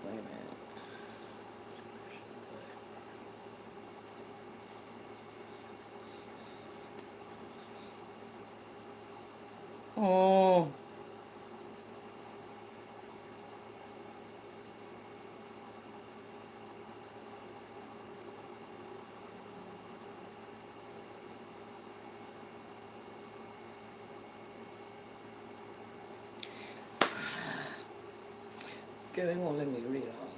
Wait a minute. Oh, okay, they won't let me read all.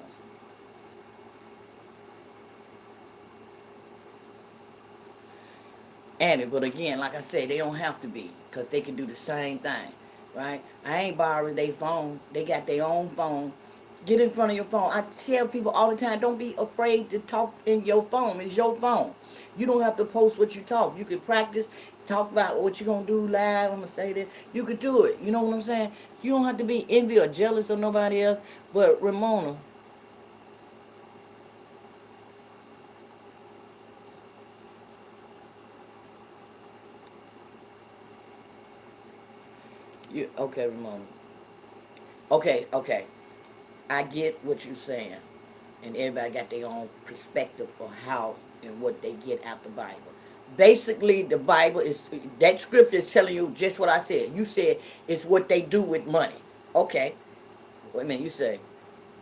Annie, but again, like I said, they don't have to be because they can do the same thing, right? I ain't borrowing their phone. They got their own phone. Get in front of your phone. I tell people all the time, don't be afraid to talk in your phone. It's your phone. You don't have to post what you talk. You can practice, talk about what you're going to do live. I'm going to say this. You could do it. You know what I'm saying? You don't have to be envy or jealous of nobody else. But Ramona, okay, Ramona. Okay, okay. I get what you're saying. And everybody got their own perspective of how and what they get out the Bible. Basically, the Bible is, that scripture is telling you just what I said. You said it's what they do with money. Okay. Wait a minute. You say,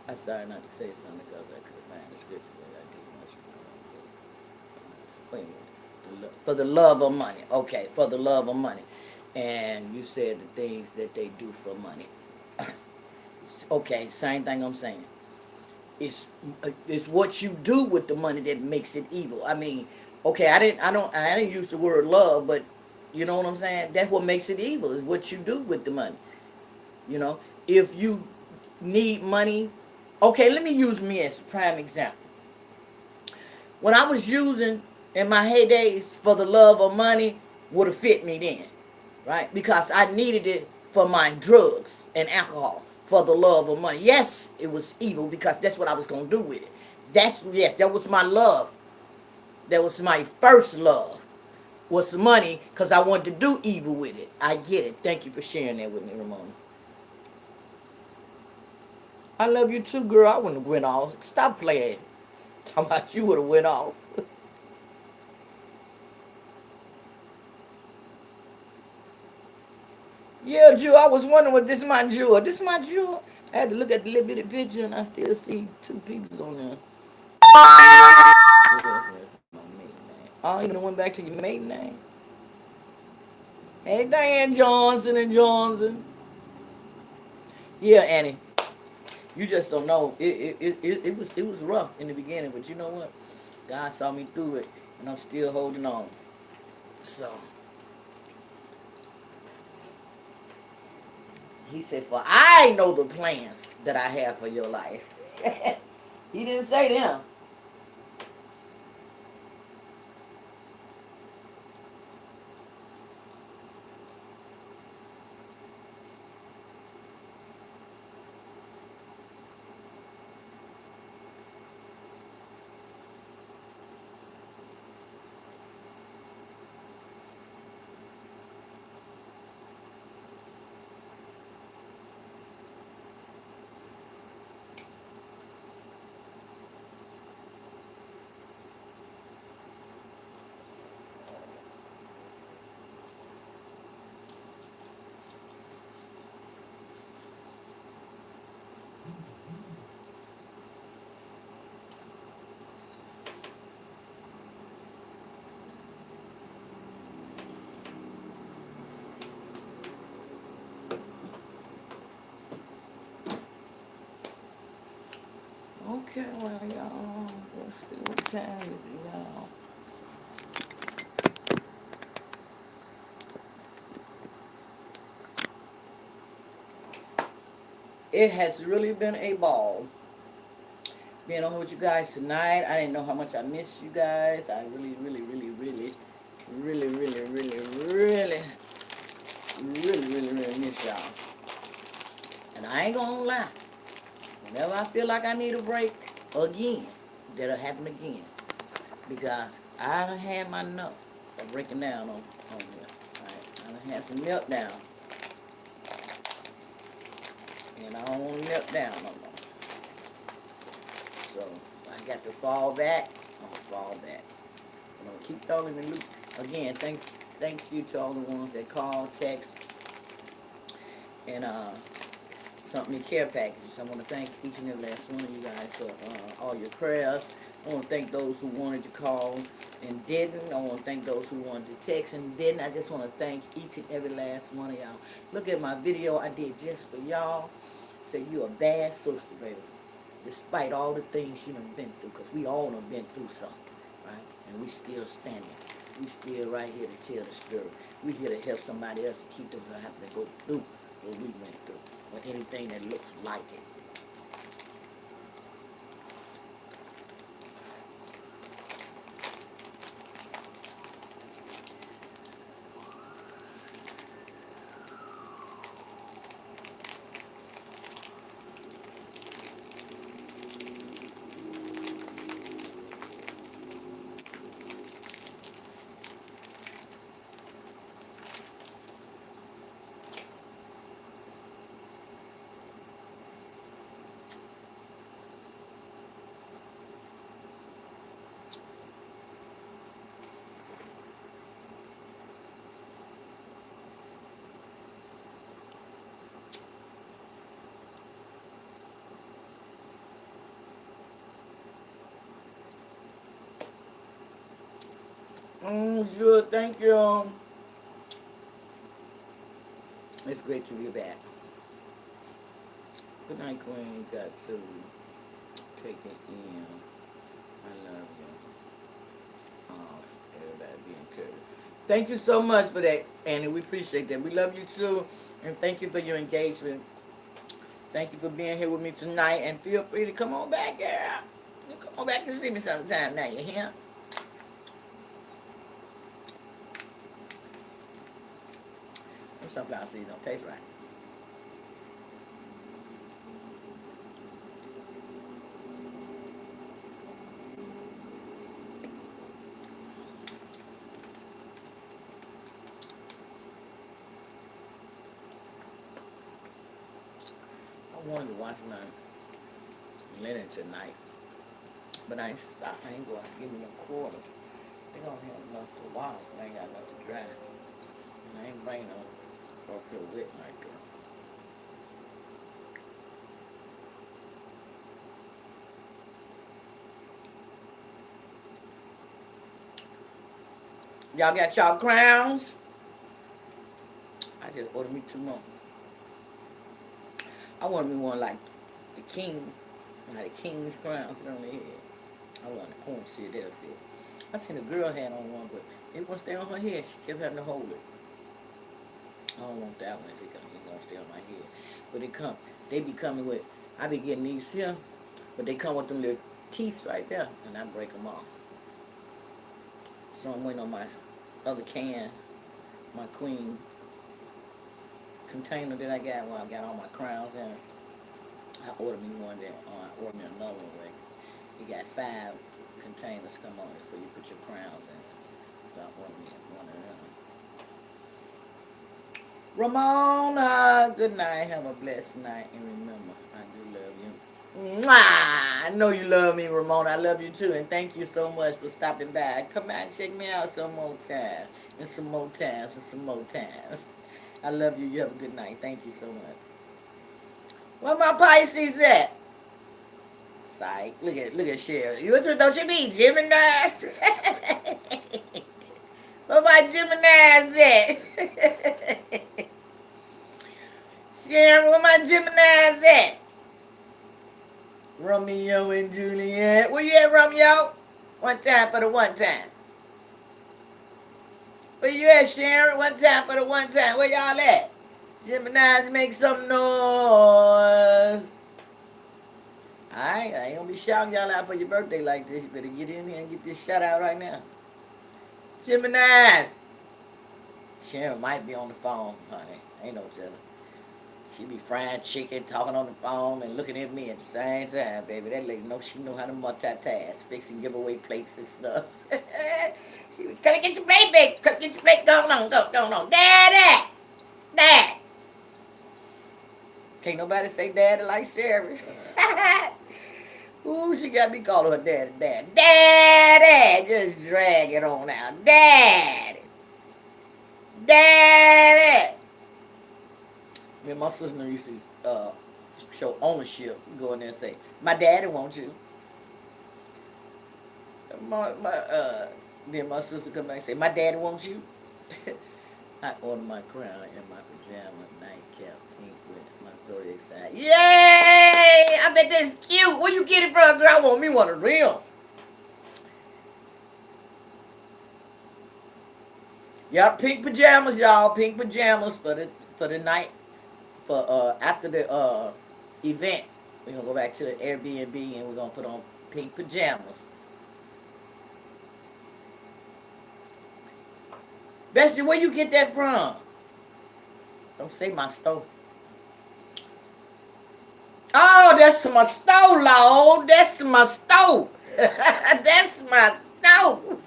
I started not to say something because I couldn't find the scripture, but I did want you to wait a minute. For the love of money. Okay, for the love of money. And you said the things that they do for money. Okay, same thing I'm saying. It's what you do with the money that makes it evil. I mean, okay, I didn't use the word love, but you know what I'm saying? That's what makes it evil, is what you do with the money. You know, if you need money, okay, let me use me as a prime example. When I was using in my heydays for the love of money, would have fit me then, right? Because I needed it for my drugs and alcohol for the love of money. Yes, it was evil because that's what I was gonna do with it. Yes, that was my love. That was my first love. Was money because I wanted to do evil with it. I get it. Thank you for sharing that with me, Ramona. I love you too, girl. I wouldn't have went off. Stop playing. Talking about you would have went off. Yeah, Jew, I was wondering what this my jewel. This my jewel. I had to look at the little bitty picture and I still see two people on there. What else is my maiden name? Oh, you gonna went back to your maiden name? Hey, Diane Johnson and Johnson. Yeah, Annie. You just don't know. It was rough in the beginning, but you know what? God saw me through it, and I'm still holding on. So He said, "For I know the plans that I have for your life." He didn't say them. Okay, well, y'all, let's see what time is it, y'all. It has really been a ball being on with you guys tonight. I didn't know how much I missed you guys. I really, really, really, really, really, really, really, really, really, really, really miss y'all. And I ain't gonna lie. Whenever I feel like I need a break again, that'll happen again. Because I done had my enough of breaking down on here. Right? I done had some meltdown. And I don't want to melt down no more. So I got to fall back. I'm going to fall back. I'm going to keep y'all in the loop. Again, thank you to all the ones that call, text, and sent me care packages. I want to thank each and every last one of you guys for all your prayers. I want to thank those who wanted to call and didn't. I want to thank those who wanted to text and didn't. I just want to thank each and every last one of y'all. Look at my video I did just for y'all. Say you a bad sister, baby. Despite all the things you done been through, because we all done been through something, right? And we still standing. We still right here to tell the story. We here to help somebody else to keep them from having to go through what we went through, or anything that looks like it. Sure, thank you. It's great to be back. Good night, Queen. Got to take it in. I love you. Oh, everybody be encouraged. Thank you so much for that, Annie. We appreciate that. We love you too. And thank you for your engagement. Thank you for being here with me tonight. And feel free to come on back, girl. You come on back and see me sometime now, you hear? Them sunflower seeds don't taste right. I wanted to watch my linen tonight. But I ain't stop. I ain't going to give me no quarters. They don't have enough to wash, but I ain't got enough to dry. And I ain't bringing no uphill wet like that. Y'all got y'all crowns? I just ordered me 2 more. I wanted me one like the king, like the king's crown sit on their head. I want to see if that'll fit. I seen a girl had on one, but it won't stay on her head. She kept having to hold it. I don't want that one if it gonna stay on my head. But they be coming with, I be getting these here, but they come with them little teeth right there, and I break them off. So I'm waiting on my other can, my queen container that I got where I got all my crowns in. I ordered me one that, I ordered me another one. You got 5 containers come on it before you put your crowns in. So I ordered me one of them. Ramona, good night. Have a blessed night. And remember, I do love you. Mwah! I know you love me, Ramona. I love you too. And thank you so much for stopping by. Come out and check me out some more time. And some more times and some more times. I love you. You have a good night. Thank you so much. Where my Pisces at? Psych. Look at Cheryl. Don't you be Gemini? Where my Gemini's at? Sharon, where my Gemini's at? Romeo and Juliet. Where you at, Romeo? One time for the one time. Where you at, Sharon? One time for the one time. Where y'all at? Geminis, make some noise. Alright, I ain't gonna be shouting y'all out for your birthday like this. You better get in here and get this shout out right now. Geminis. Sharon might be on the phone, honey. Ain't no telling. She be frying chicken, talking on the phone, and looking at me at the same time, baby. That lady knows she know how to multitask, fixing giveaway plates and stuff. She be, come and get your plate, baby. Come get your plate. Go on. Daddy! Dad! Can't nobody say daddy like Sarah. Ooh, she got me calling her daddy. Daddy! Just drag it on out. Daddy! Me and my sister used to show ownership. Go in there and say, my daddy wants you. Then my sister come back and say, my daddy wants you. I ordered my crown in my pajama nightcap pink with my zodiac sign. Yay! I bet that's cute. Where you get it from, girl? I want me one of them. Y'all pink pajamas, y'all. Pink pajamas for the night. For after the event. We're gonna go back to the Airbnb and we're gonna put on pink pajamas. Bessie, where you get that from? Don't say my stove. Oh, that's my stove, Lord. That's my stove. That's my stove.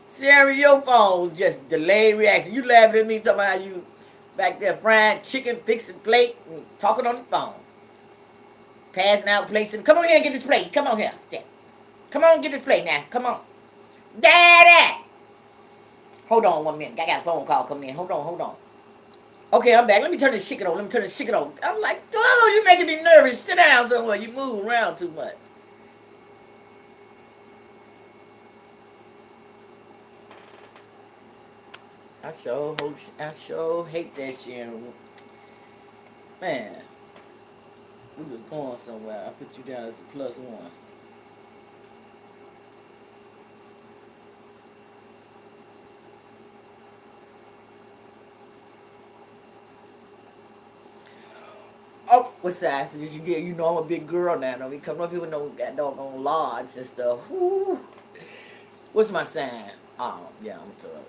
Sarah, your phone just delayed reaction. You laughing at me talking about how you back there frying chicken, fixing plate, and talking on the phone. Passing out plates. Come on here and get this plate. Come on here. Come on, get this plate now. Come on. Daddy! Hold on 1 minute. I got a phone call coming in. Hold on. Okay, I'm back. Let me turn this chicken on. I'm like, oh, you're making me nervous. Sit down somewhere. You move around too much. I sure hate that shit. Man, we was going somewhere. I put you down as a +1. Oh, what size did you get? You know I'm a big girl now. Don't be coming up here with no got doggone large and stuff. Woo. What's my sign? Oh, yeah, I'm a Taurus.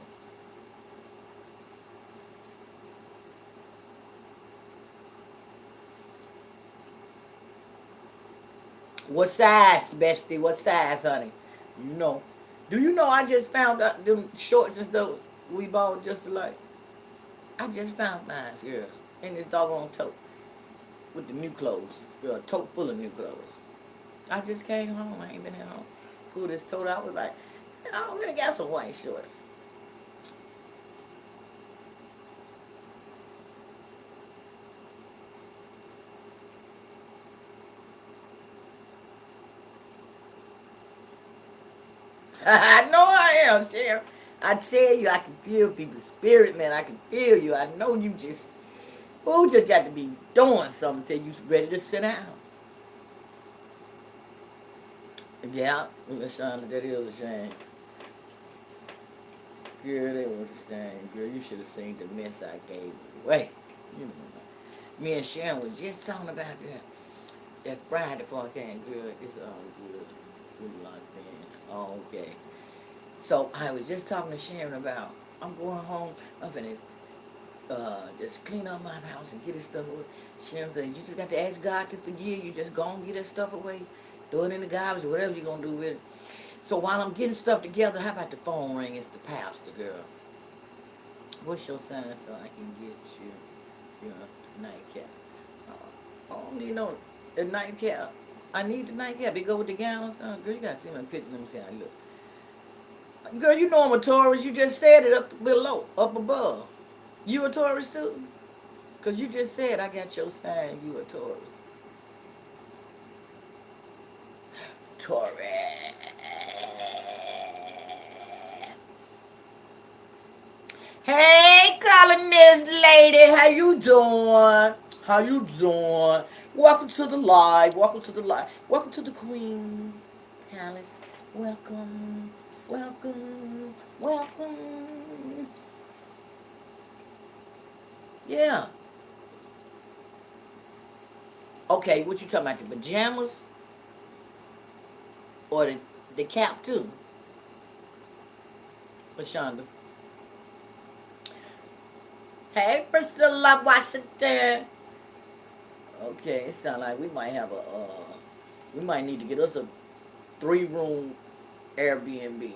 What size, bestie? What size, honey? You know. Do you know I just found out them shorts and stuff we bought just alike? I just found mine, girl. In this doggone tote with the new clothes. Girl, a tote full of new clothes. I just came home. I ain't been at home. Pulled this tote out. I was like, I already got some white shorts. I know I am, Sharon. I tell you, I can feel people's spirit, man. I can feel you. I know you just got to be doing something till you ready to sit down. Yeah, Miss Shonda, that is a shame. Girl, that was a shame. Girl, you should have seen the mess I gave away. You know, me and Sharon was just talking about that Friday before I came. Girl, it's all good. We locked in. Oh, okay. So I was just talking to Sharon about I'm going home. I'm finna just clean up my house and get this stuff away. Sharon said, you just got to ask God to forgive you. Just go and get that stuff away. Throw it in the garbage or whatever you're going to do with it. So while I'm getting stuff together, how about the phone ring? It's the pastor, girl. What's your sign so I can get you your nightcap? I don't need no the nightcap. I need the nightcap. It go with the gown or something. Girl, you got to see my picture. Let me see how I look. Girl, you know I'm a Taurus. You just said it up below, up above. You a Taurus too? Because you just said I got your sign. You a Taurus. Taurus. Hey, columnist lady, how you doing? How you doing? Welcome to the live. Welcome to the live. Welcome to the Queen Palace. Welcome. Welcome. Welcome. Yeah. Okay, what you talking about? The pajamas or the cap too? LaShonda. Hey, Priscilla Washington. Okay, it sounds like we might have we might need to get us a 3-room Airbnb.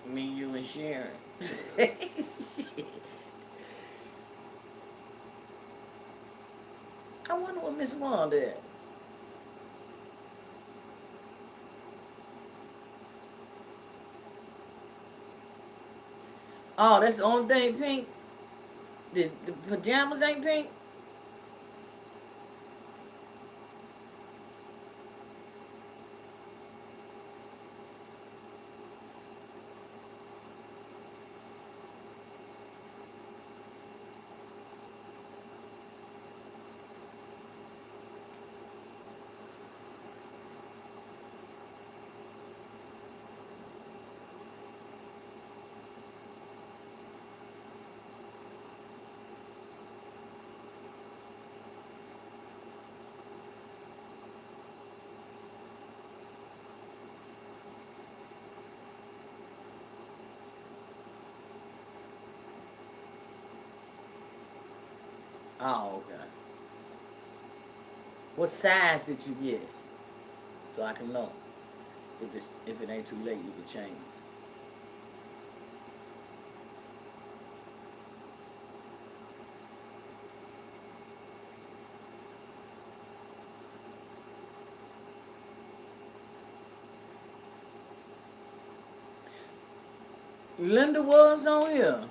Me, you, and Sharon. I wonder what Miss Wanda is. Oh, that's the only thing pink? The pajamas ain't pink? Oh, okay. What size did you get? So I can know. If it ain't too late, you can change. Linda was on here.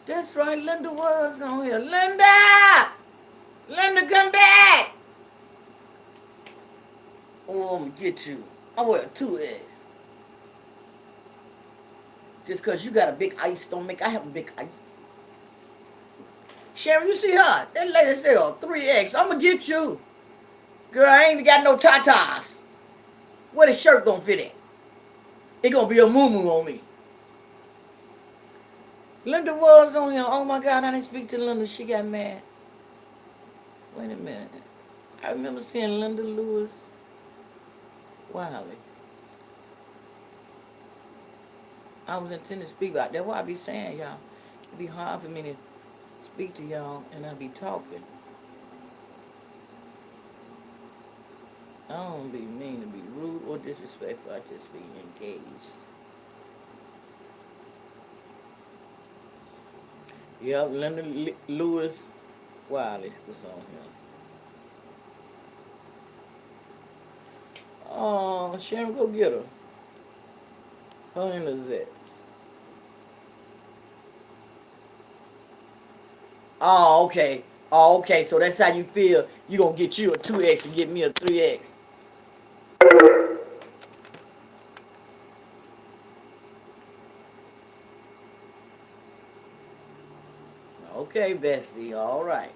That's right, Linda was on here. Linda! Linda, come back! Oh, I'm gonna get you. I wear 2 X. Just because you got a big ice don't make I have a big ice. Sharon, you see her? That lady said, 3X. I'm going to get you. Girl, I ain't got no tatas. Where the shirt gonna fit in? It gonna be a moo on me. Linda was on here. Oh my God, I didn't speak to Linda. She got mad. Wait a minute. I remember seeing Linda Lewis. Wiley. I was intending to speak about that. That's why I be saying, y'all. It be hard for me to speak to y'all and I be talking. I don't be mean to be rude or disrespectful. I just be engaged. Yep, Linda Lewis Wiley was on here. Oh, Sharon, go get her. Her and Lizette. Oh, okay. Oh, okay. So that's how you feel. You gonna get you a 2X and get me a 3X. Okay, bestie. All right.